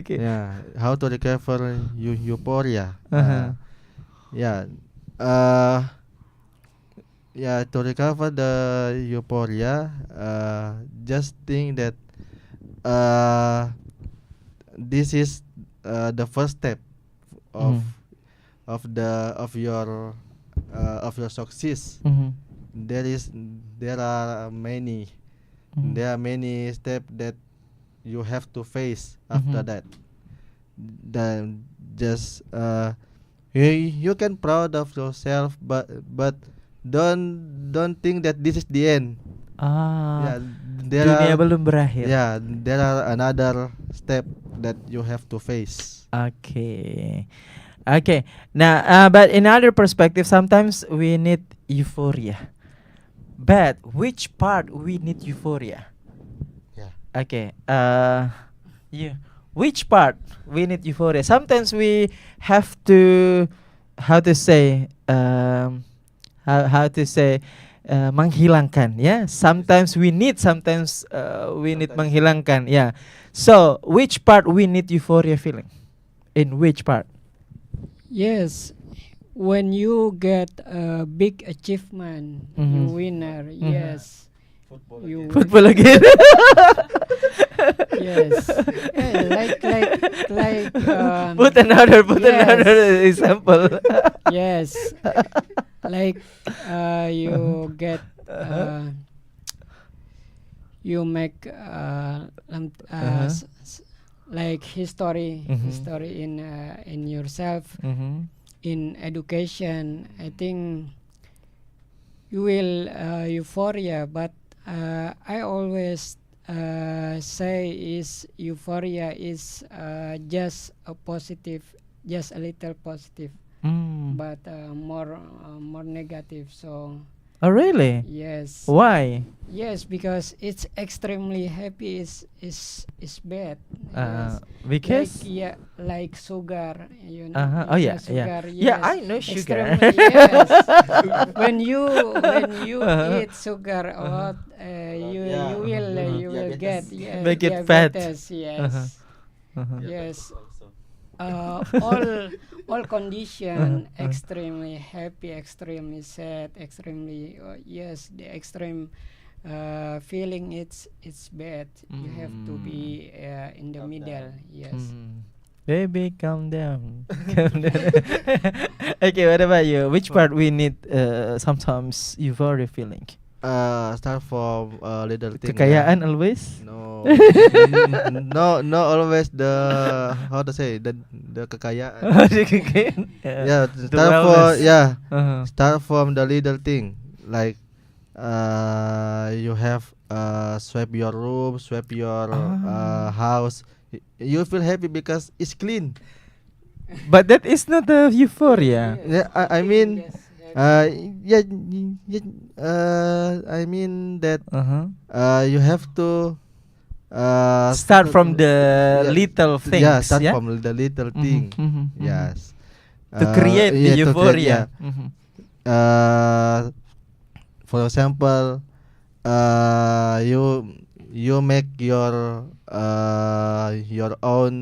Speaker 1: Okay.
Speaker 2: yeah, how to recover euphoria.
Speaker 1: Uh-huh.
Speaker 2: Yeah, yeah, to recover the euphoria, just think that uh, this is the first step of
Speaker 1: Mhm.
Speaker 2: of your success.
Speaker 1: Mhm.
Speaker 2: There are many
Speaker 1: Mhm.
Speaker 2: there are many steps that you have to face after
Speaker 1: Mhm.
Speaker 2: that. Then just you can proud of yourself, but don't think that this is the end.
Speaker 1: Ah,
Speaker 2: Yeah, there
Speaker 1: dunia
Speaker 2: are
Speaker 1: belum berakhir.
Speaker 2: yeah there are another step that you have to face.
Speaker 1: Okay. Okay. Now, but in other perspective, sometimes we need euphoria. But which part we need euphoria?
Speaker 2: Yeah.
Speaker 1: Okay. You. Which part we need euphoria? Sometimes we have to, how to say, how to say, menghilangkan. Yeah. Sometimes we need. Sometimes we need
Speaker 2: Sometimes.
Speaker 1: menghilangkan. Yeah. So which part we need euphoria feeling? In which part?
Speaker 5: Yes, when you get a big achievement, you
Speaker 1: Mhm.
Speaker 5: winner.
Speaker 1: Mhm.
Speaker 5: Yes, you
Speaker 1: Football again.
Speaker 5: yes, like
Speaker 1: Put another
Speaker 5: yes.
Speaker 1: example.
Speaker 5: yes, like you get you make
Speaker 1: Uh-huh.
Speaker 5: like history
Speaker 1: Mhm.
Speaker 5: in yourself
Speaker 1: Mhm.
Speaker 5: in education. I think you will euphoria, but I always say is euphoria is just a positive, just a little positive,
Speaker 1: Mm.
Speaker 5: but more negative. So
Speaker 1: Oh really?
Speaker 5: yes,
Speaker 1: Why?
Speaker 5: yes, because it's extremely happy is bad. Yes.
Speaker 1: Because.
Speaker 5: Like sugar, you know.
Speaker 1: Uh-huh. Oh
Speaker 5: you know
Speaker 1: yeah, yeah.
Speaker 5: sugar.
Speaker 1: Yeah,
Speaker 5: Yes.
Speaker 1: I know sugar.
Speaker 5: Extremely, yes. when you
Speaker 1: Uh-huh.
Speaker 5: eat sugar a lot, you
Speaker 2: Yeah.
Speaker 5: you will get yes,
Speaker 1: Make it fat.
Speaker 5: diabetes. Yes.
Speaker 1: Uh-huh. Uh-huh.
Speaker 5: Yes. All condition
Speaker 1: Uh-huh.
Speaker 5: extremely happy, extremely sad, extremely yes, the extreme feeling it's bad. You have to be in the middle. Yes.
Speaker 1: Mm. Baby, calm down. Calm down. Okay, what about you? Which part we need sometimes euphoria feeling?
Speaker 2: Start from little thing.
Speaker 1: Kekayaan always?
Speaker 2: No, no, always the how to say the kekayaan. Yeah,
Speaker 1: The
Speaker 2: start for
Speaker 1: wellness.
Speaker 2: yeah,
Speaker 1: Uh-huh.
Speaker 2: start from the little thing like you have sweep your room, sweep your house. You feel happy because it's clean.
Speaker 1: But that is not the euphoria.
Speaker 2: Yeah, I mean, yeah, I mean that
Speaker 1: Uh-huh.
Speaker 2: you have to
Speaker 1: Start from the
Speaker 2: yeah,
Speaker 1: little things.
Speaker 2: yeah, start
Speaker 1: yeah?
Speaker 2: from the little
Speaker 1: Mhm,
Speaker 2: thing.
Speaker 1: mhm, mhm.
Speaker 2: Yes.
Speaker 1: To create the
Speaker 2: yeah, to create,
Speaker 1: euphoria.
Speaker 2: yeah.
Speaker 1: Mhm.
Speaker 2: For example, you make your own.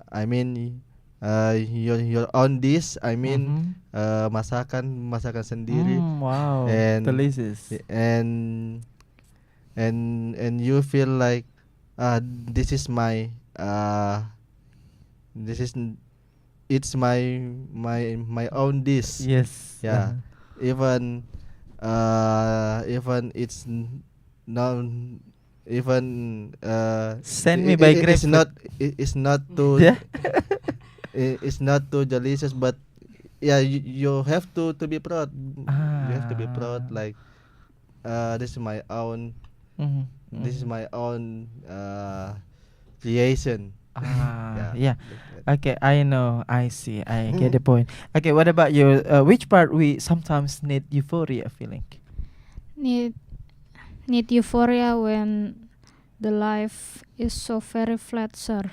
Speaker 2: I mean, your own dish. I mean,
Speaker 1: Mhm.
Speaker 2: masakan sendiri.
Speaker 1: Wow.
Speaker 2: And
Speaker 1: Delicious.
Speaker 2: and and you feel like this is my this is it's my own dish.
Speaker 1: Yes.
Speaker 2: Yeah. Even even it's not even
Speaker 1: Send me by
Speaker 2: it's
Speaker 1: GrabFood.
Speaker 2: not it's not too
Speaker 1: Yeah.
Speaker 2: it's not too delicious, but yeah, you have to be proud. You have to be proud, like this is my own
Speaker 1: Mhm,
Speaker 2: this is
Speaker 1: mhm.
Speaker 2: my own creation.
Speaker 1: Yeah.
Speaker 2: Like that.
Speaker 1: Okay, I know. I see. I get the point. Okay, what about you? Which part we sometimes need euphoria feeling?
Speaker 4: Need need euphoria when the life is so very flat, sir.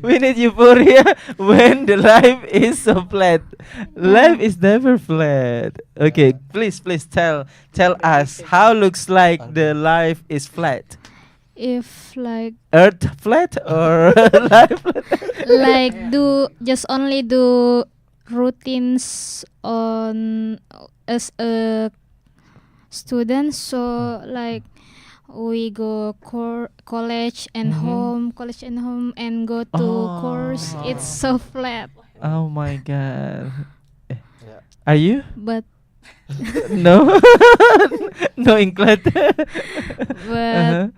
Speaker 1: We need euphoria when the life is so flat. Life is never flat. Okay, please tell us how looks like the life is flat.
Speaker 4: If like
Speaker 1: Earth flat or life flat?
Speaker 4: like do just only do routines on as a student, so like we go college and
Speaker 1: Mhm.
Speaker 4: home and go to course, it's so flat.
Speaker 1: Oh my god. Eh,
Speaker 2: Yeah.
Speaker 1: Are you?
Speaker 4: But
Speaker 1: No. No include.
Speaker 4: but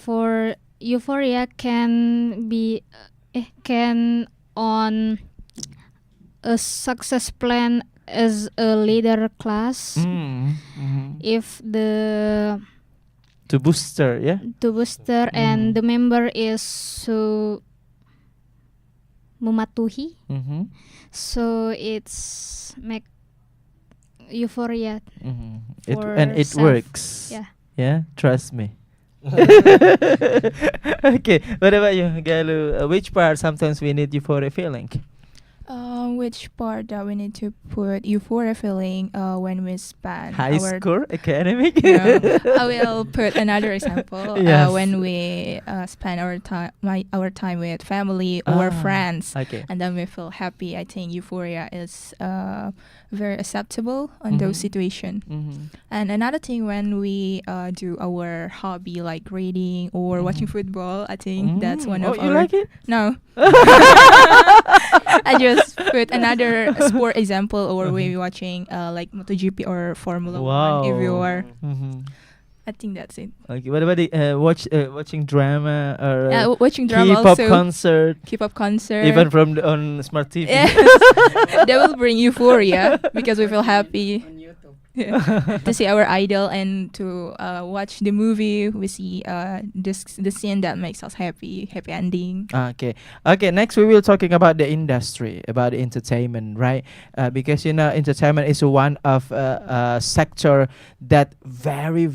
Speaker 4: for euphoria can be can on a success plan as a leader class. If the
Speaker 1: To booster, yeah.
Speaker 4: booster and the member is so mematuhi,
Speaker 1: Mm-hmm.
Speaker 4: so it's make euphoria for
Speaker 1: And it
Speaker 4: self.
Speaker 1: works.
Speaker 4: Yeah.
Speaker 1: Yeah, trust me. Okay, what about you, Galu? Which part sometimes we need euphoria feeling?
Speaker 3: Which part that we need to put euphoria feeling when we spend
Speaker 1: High
Speaker 3: our
Speaker 1: score, academic.
Speaker 3: No, I will put another example.
Speaker 1: Yes.
Speaker 3: When we spend our time with family or friends,
Speaker 1: Okay.
Speaker 3: and then we feel happy. I think euphoria is very acceptable on those
Speaker 1: Mhm.
Speaker 3: situations.
Speaker 1: Mm-hmm.
Speaker 3: And another thing, when we do our hobby like reading or watching football, I think that's one of
Speaker 1: you
Speaker 3: our
Speaker 1: like it?
Speaker 3: no. I just put another sport example, or we watching like MotoGP or Formula One. If you are,
Speaker 1: Mm-hmm.
Speaker 3: I think that's it.
Speaker 1: Okay, what about the watching drama or
Speaker 3: Watching drama
Speaker 1: K-pop
Speaker 3: also,
Speaker 1: concert,
Speaker 3: K-pop concert.
Speaker 1: even from on smart TV?
Speaker 3: Yes, that will bring euphoria because we feel happy
Speaker 5: On YouTube.
Speaker 3: to see our idol and to watch the movie. We see the scene that makes us happy ending.
Speaker 1: Okay. Next, we will talking about the industry, about entertainment, right? Because entertainment is one of sector that very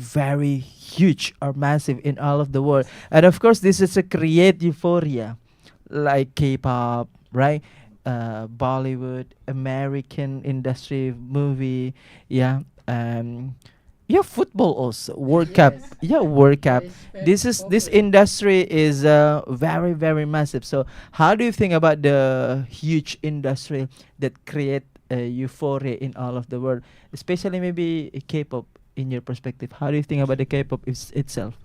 Speaker 1: huge or massive in all of the world, and of course, this is a create euphoria, like K-pop, right? Bollywood, American industry, movie, yeah. Yeah, football also, World Cup, yeah, World Cup. This industry is very massive. So how do you think about the huge industry that create euphoria in all of the world, especially maybe K-pop? In your perspective, how do you think about the K-pop itself?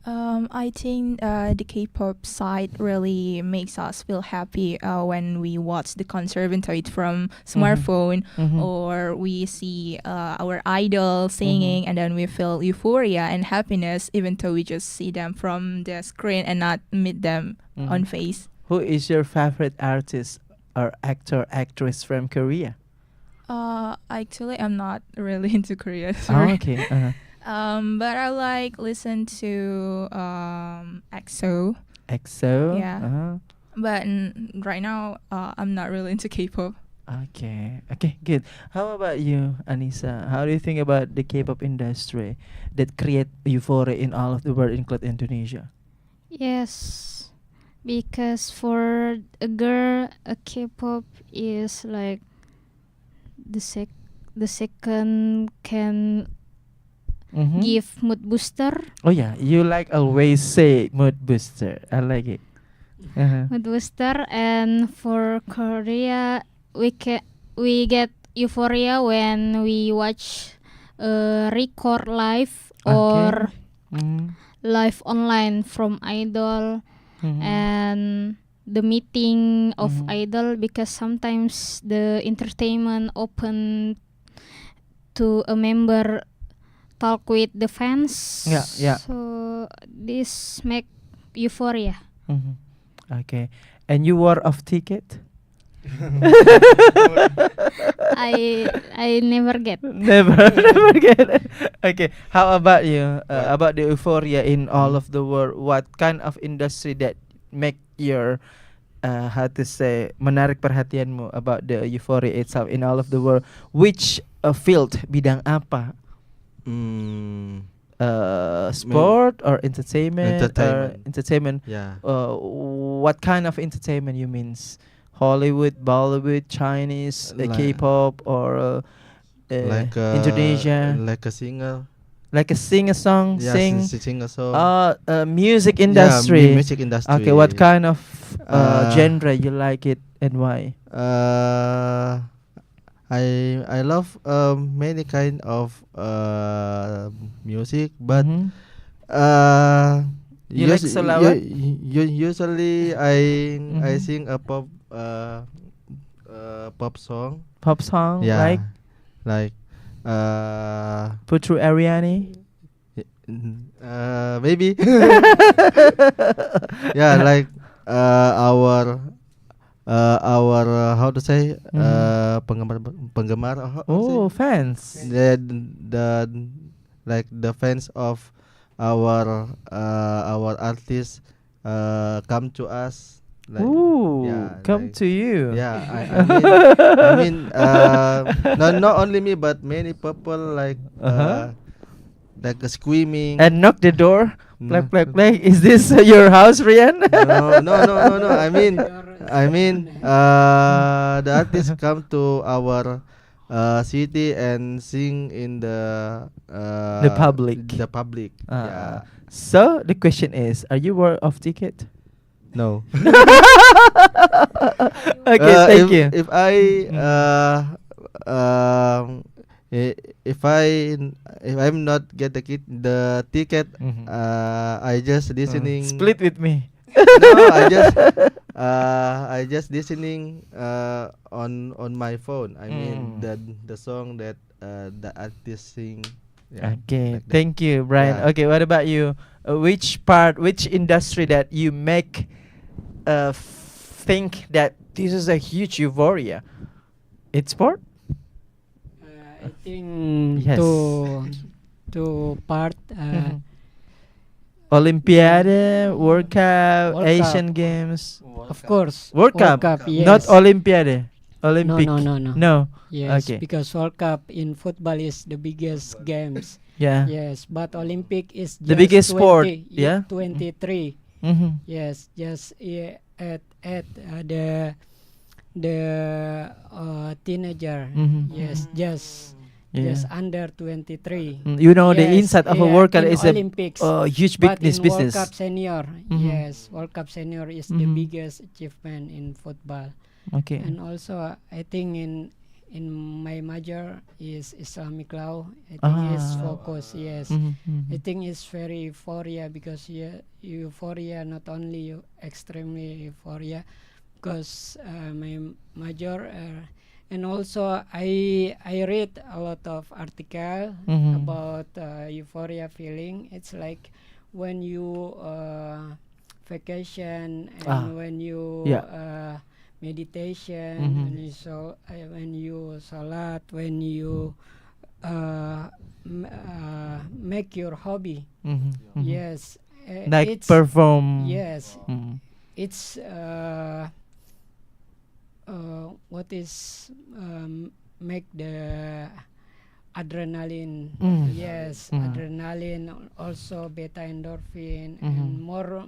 Speaker 3: I think the K-pop side really makes us feel happy when we watch the concert from smartphone, or we see our idol singing, and then we feel euphoria and happiness, even though we just see them from the screen and not meet them on face.
Speaker 1: Who is your favorite artist or actor actress from Korea?
Speaker 3: Actually, I'm not really into Korea.
Speaker 1: Oh,
Speaker 3: Sorry.
Speaker 1: okay.
Speaker 3: But I like listen to EXO.
Speaker 1: EXO.
Speaker 3: Yeah. But right now, I'm not really into K-pop.
Speaker 1: Okay, good. How about you, Anissa? How do you think about the K-pop industry that create euphoria in all of the world, including Indonesia?
Speaker 4: Yes, because for a girl, a K-pop is like the second can give mood booster.
Speaker 1: Oh yeah, you like always say mood booster. I like it.
Speaker 4: Mood booster, and for Korea, we get euphoria when we watch record live or
Speaker 1: Mhm.
Speaker 4: live online from idol
Speaker 1: Mhm.
Speaker 4: and the meeting of
Speaker 1: Mhm.
Speaker 4: idol, because sometimes the entertainment open to a member talk with the fans.
Speaker 1: Yeah.
Speaker 4: So this make euphoria.
Speaker 1: Mhm. Okay. And you were off ticket?
Speaker 4: I never get.
Speaker 1: Never, never get it. Okay. How about you?
Speaker 2: What?
Speaker 1: About the euphoria in all of the world. What kind of industry that make your how to say menarik perhatianmu about the euphoria itself in all of the world? Which field, bidang apa?
Speaker 2: Mm,
Speaker 1: Sport or entertainment?
Speaker 2: Entertainment.
Speaker 1: Entertainment.
Speaker 2: yeah.
Speaker 1: What kind of entertainment you means? Hollywood, Bollywood, Chinese, K-pop, or Indonesia?
Speaker 2: Like a singer.
Speaker 1: Like a sing a song,
Speaker 2: Yeah,
Speaker 1: sing.
Speaker 2: sing a song.
Speaker 1: Music
Speaker 2: Yeah,
Speaker 1: industry.
Speaker 2: music industry.
Speaker 1: Okay, what kind of
Speaker 2: Uh,
Speaker 1: genre you like it and why?
Speaker 2: I love many kind of music, but
Speaker 1: Mhm. You like
Speaker 2: us-
Speaker 1: selawat?
Speaker 2: usually I
Speaker 1: Mhm.
Speaker 2: sing a pop song.
Speaker 1: Pop song,
Speaker 2: Yeah,
Speaker 1: like
Speaker 2: like
Speaker 1: Putru Ariani.
Speaker 2: maybe yeah, like our how to say penggemar how to say?
Speaker 1: Oh, fans.
Speaker 2: The like the fans of our artists come to us, like
Speaker 1: Ooh,
Speaker 2: yeah,
Speaker 1: come
Speaker 2: like-
Speaker 1: to you.
Speaker 2: yeah, I mean not only me but many people like like screaming
Speaker 1: And knock the door.
Speaker 2: No.
Speaker 1: Plak, plak, plak. Is this your house, Rian?
Speaker 2: No. I mean the artists come to our city and sing in the
Speaker 1: public.
Speaker 2: The public. Yeah.
Speaker 1: So the question is, are you worth of ticket?
Speaker 2: No.
Speaker 1: Okay, thank
Speaker 2: if,
Speaker 1: you.
Speaker 2: If I if I'm not get the ticket,
Speaker 1: Mhm.
Speaker 2: I just listening.
Speaker 1: Split with me.
Speaker 2: No, I just listening on my phone. I mean the song that the artist sing. Yeah,
Speaker 1: Okay,
Speaker 2: like that.
Speaker 1: thank you, Brian.
Speaker 2: Yeah.
Speaker 1: Okay, what about you? Which industry that you make think that this is a huge euphoria? It's sport?
Speaker 5: I think
Speaker 1: Yes.
Speaker 5: to part
Speaker 1: Mhm. Olympiade, World Cup,
Speaker 5: World
Speaker 1: Asian Games,
Speaker 5: of course
Speaker 1: World Cup,
Speaker 5: yes.
Speaker 1: not Olympiade, Olympic.
Speaker 5: No.
Speaker 1: No.
Speaker 5: Yes,
Speaker 1: Okay.
Speaker 5: because World Cup in football is the biggest games.
Speaker 1: Yeah.
Speaker 5: Yes, but Olympic is
Speaker 1: The
Speaker 5: just
Speaker 1: biggest sport,
Speaker 5: 20,
Speaker 1: yeah?
Speaker 5: 23.
Speaker 1: Mhm.
Speaker 5: Yes, just at the teenager.
Speaker 1: Mhm.
Speaker 5: Yes,
Speaker 1: Yeah.
Speaker 5: just under 23.
Speaker 1: You know the
Speaker 5: Yes,
Speaker 1: inside of a
Speaker 5: yeah,
Speaker 1: World Cup
Speaker 5: in
Speaker 1: is a
Speaker 5: Olympics.
Speaker 1: huge
Speaker 5: But in
Speaker 1: business.
Speaker 5: World Cup Senior,
Speaker 1: Mhm.
Speaker 5: yes, World Cup Senior is the
Speaker 1: Mhm.
Speaker 5: biggest achievement in football.
Speaker 1: Okay.
Speaker 5: And also, I think in my major is Islamic law. I think it's focus. Yes,
Speaker 1: Mhm, mhm.
Speaker 5: I think it's very euphoria because euphoria not only extremely euphoria because my major and also I read a lot of article
Speaker 1: Mhm.
Speaker 5: about euphoria feeling. It's like when you vacation and when you
Speaker 1: Yeah.
Speaker 5: meditation,
Speaker 1: Mhm.
Speaker 5: when you salat, when you make your hobby.
Speaker 1: Mhm, mhm.
Speaker 5: Yes,
Speaker 1: Like
Speaker 5: it's
Speaker 1: perform.
Speaker 5: yes,
Speaker 1: Mhm.
Speaker 5: it's what is make the adrenaline.
Speaker 1: Mm.
Speaker 5: Yes,
Speaker 1: Mm.
Speaker 5: adrenaline, also beta endorphin,
Speaker 1: Mhm.
Speaker 5: and more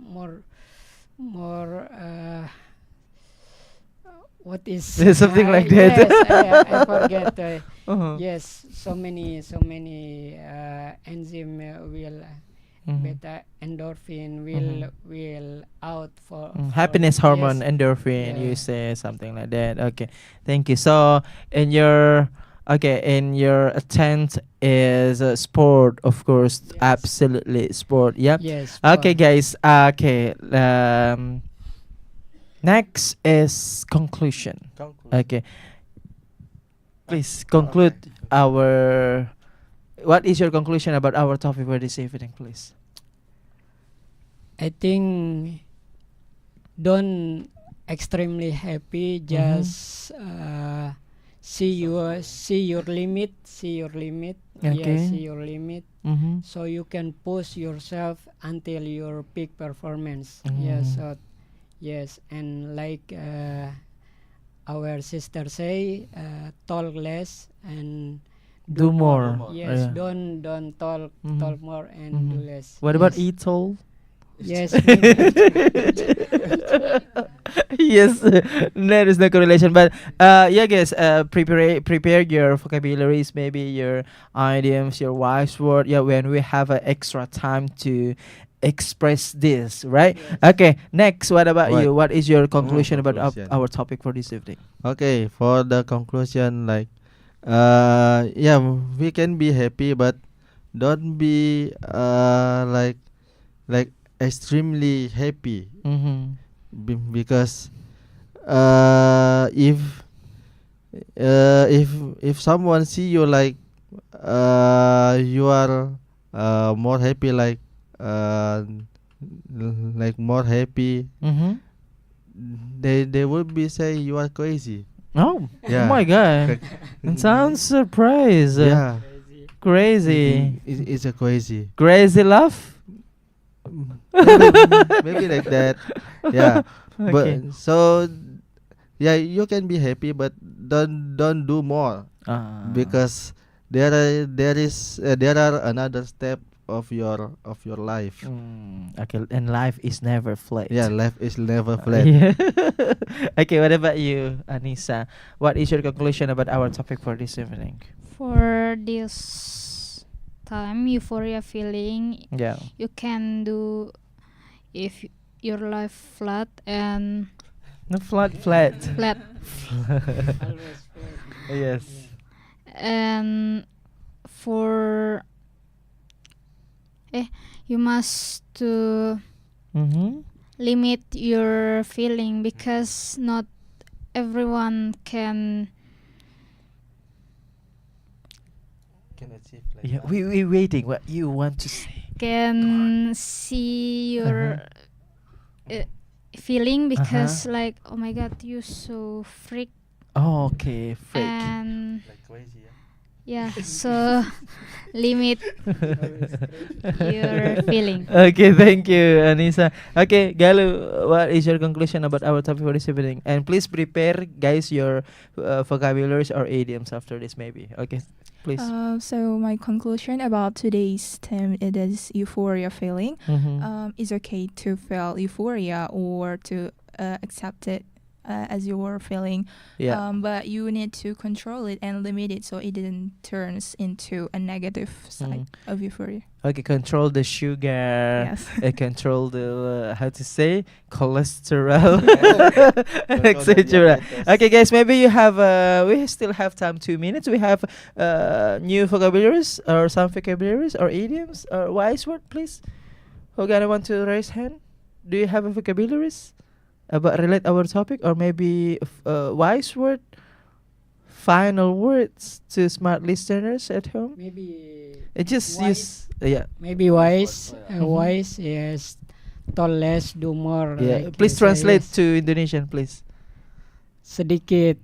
Speaker 5: what is
Speaker 1: Something like that.
Speaker 5: Yes, I forget.
Speaker 1: Uh-huh.
Speaker 5: Yes, so many enzyme will
Speaker 1: Mhm.
Speaker 5: beta endorphin will out for
Speaker 1: Happiness hormone,
Speaker 5: yes,
Speaker 1: endorphin. You
Speaker 5: Yeah.
Speaker 1: say something like that. Okay, thank you. So, in your Okay, and your attempt is sport, of course,
Speaker 5: Yes.
Speaker 1: absolutely sport. Yeah.
Speaker 5: Yes.
Speaker 1: Okay,
Speaker 5: for-
Speaker 1: guys. Okay. Next is conclusion. Okay. Please conclude our. What is your conclusion about our topic for this evening, please?
Speaker 5: I think don't extremely happy. Just see your limit. See your limit.
Speaker 1: Okay.
Speaker 5: Yeah, see your limit.
Speaker 1: Mm-hmm.
Speaker 5: So you can push yourself until your peak performance.
Speaker 1: Mm.
Speaker 5: Yes. So yes, and like our sister say, talk less and
Speaker 1: Do more.
Speaker 5: Yes,
Speaker 1: Yeah.
Speaker 5: don't talk
Speaker 1: Mhm.
Speaker 5: talk more and do
Speaker 1: Mhm.
Speaker 5: less.
Speaker 1: What about
Speaker 5: Yes.
Speaker 1: eat all?
Speaker 5: Yes. maybe.
Speaker 1: Yes, there is no correlation. But yeah, guys, prepare your vocabularies, maybe your idioms, your wise word. Yeah, when we have extra time to express this, right? Okay. Next, what about
Speaker 2: What?
Speaker 1: you? What is your conclusion about
Speaker 2: conclusion.
Speaker 1: our topic for this evening?
Speaker 2: Okay, for the conclusion, like, yeah, we can be happy, but don't be like extremely happy,
Speaker 1: Mm-hmm.
Speaker 2: because if someone see you like you are more happy, like more happy,
Speaker 1: Mm-hmm.
Speaker 2: they would be say you are crazy.
Speaker 1: Oh,
Speaker 2: Yeah.
Speaker 1: oh my God! It sounds surprised.
Speaker 2: Yeah,
Speaker 1: Crazy.
Speaker 2: it's a crazy.
Speaker 1: Crazy love.
Speaker 2: Maybe like that. Yeah.
Speaker 1: Okay.
Speaker 2: But so yeah, you can be happy, but don't do more, because there are another step of your life.
Speaker 1: Okay, and life is never flat.
Speaker 2: Yeah, life is never flat.
Speaker 1: Yeah. Okay, what about you, Anissa? What is your conclusion about our topic for this evening?
Speaker 4: For this time euphoria feeling,
Speaker 1: Yeah.
Speaker 4: you can do if your life flat and
Speaker 1: No, flat.
Speaker 4: flat
Speaker 5: Always flat.
Speaker 1: Yes.
Speaker 4: and for you must to
Speaker 1: Mm-hmm.
Speaker 4: limit your feeling because not everyone can
Speaker 1: Yeah, we waiting. What you want to say?
Speaker 4: see your feeling because like, oh my god, you so freak
Speaker 1: Oh, okay, freak.
Speaker 4: and
Speaker 2: Like crazy,
Speaker 4: yeah, so limit your feeling.
Speaker 1: Okay, thank you, Anissa. Okay, Galu, what is your conclusion about our topic for this evening? And please prepare, guys, your vocabularies or idioms after this, maybe. Okay, please.
Speaker 3: So my conclusion about today's theme, it is euphoria feeling.
Speaker 1: Mm-hmm.
Speaker 3: It's okay to feel euphoria or to accept it as your feeling.
Speaker 1: Yeah.
Speaker 3: But you need to control it and limit it so it didn't turns into a negative side of euphoria.
Speaker 1: Okay, control the sugar.
Speaker 3: Yes.
Speaker 1: Control the how to say cholesterol, etc. Okay, guys, maybe you have we still have time. 2 minutes. We have new vocabularies or some vocabularies or idioms or wise word, please. Who gonna want to raise hand? Do you have a vocabularies about relate our topic or maybe wise word, final words to smart listeners at home?
Speaker 5: Maybe
Speaker 1: Just
Speaker 5: Wise.
Speaker 1: use yeah.
Speaker 5: maybe wise.
Speaker 1: Mhm.
Speaker 5: Wise. Yes. Talk less, do more.
Speaker 1: Yeah,
Speaker 5: like
Speaker 1: please
Speaker 5: you say,
Speaker 1: translate
Speaker 5: yes.
Speaker 1: to Indonesian, please.
Speaker 5: Sedikit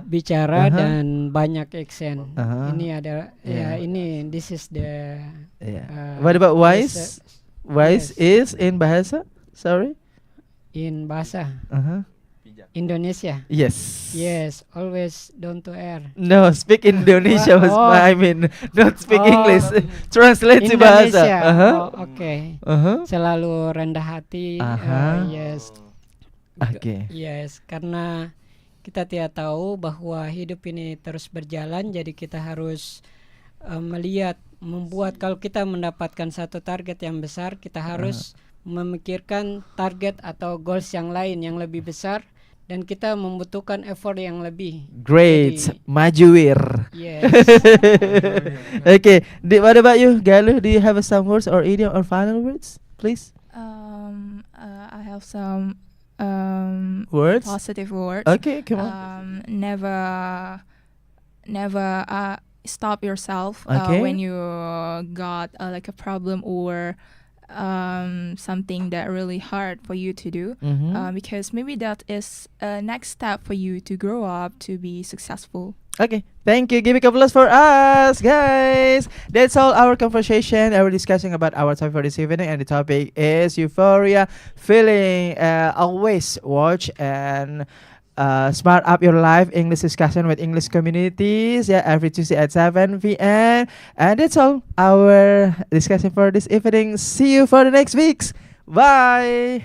Speaker 5: bicara
Speaker 1: Aha.
Speaker 5: dan banyak action.
Speaker 1: Aha.
Speaker 5: Ini ada
Speaker 1: Yeah.
Speaker 5: ini this is the
Speaker 1: Yeah. What about wise? Wise is in bahasa? Sorry.
Speaker 5: in bahasa
Speaker 1: Uh-huh.
Speaker 5: Indonesia.
Speaker 1: Yes.
Speaker 5: Yes, always down to earth.
Speaker 1: No, speak Indonesia. Was
Speaker 5: Oh.
Speaker 1: I mean, not speak
Speaker 5: Oh.
Speaker 1: English. Translate to bahasa.
Speaker 5: Indonesia.
Speaker 1: Uh-huh.
Speaker 5: Oh, oke.
Speaker 1: Uh-huh.
Speaker 5: Selalu rendah hati.
Speaker 1: Aha.
Speaker 5: Yes.
Speaker 1: Okay.
Speaker 5: Yes, karena kita tidak tahu bahwa hidup ini terus berjalan, jadi kita harus membuat kalau kita mendapatkan satu target yang besar, kita harus memikirkan target atau goals yang lain yang lebih besar dan kita membutuhkan effort yang lebih.
Speaker 1: Great,
Speaker 5: Jadi,
Speaker 1: majuir.
Speaker 5: yes.
Speaker 1: Okay, what about you, Galuh? Do you have some words or idiom or final words, please?
Speaker 3: I have some
Speaker 1: Words.
Speaker 3: positive words.
Speaker 1: Okay, come on.
Speaker 3: Never stop yourself
Speaker 1: Okay.
Speaker 3: when you got like a problem or something that really hard for you to do, because maybe that is a next step for you to grow up to be successful.
Speaker 1: Okay, thank you. Give a applause for us, guys. That's all our conversation. We're discussing about our topic for this evening, and the topic is euphoria feeling. Always watch and smart up your life English discussion with English communities. Yeah, every Tuesday at 7 p.m. And that's all our discussion for this evening. See you for the next weeks. Bye.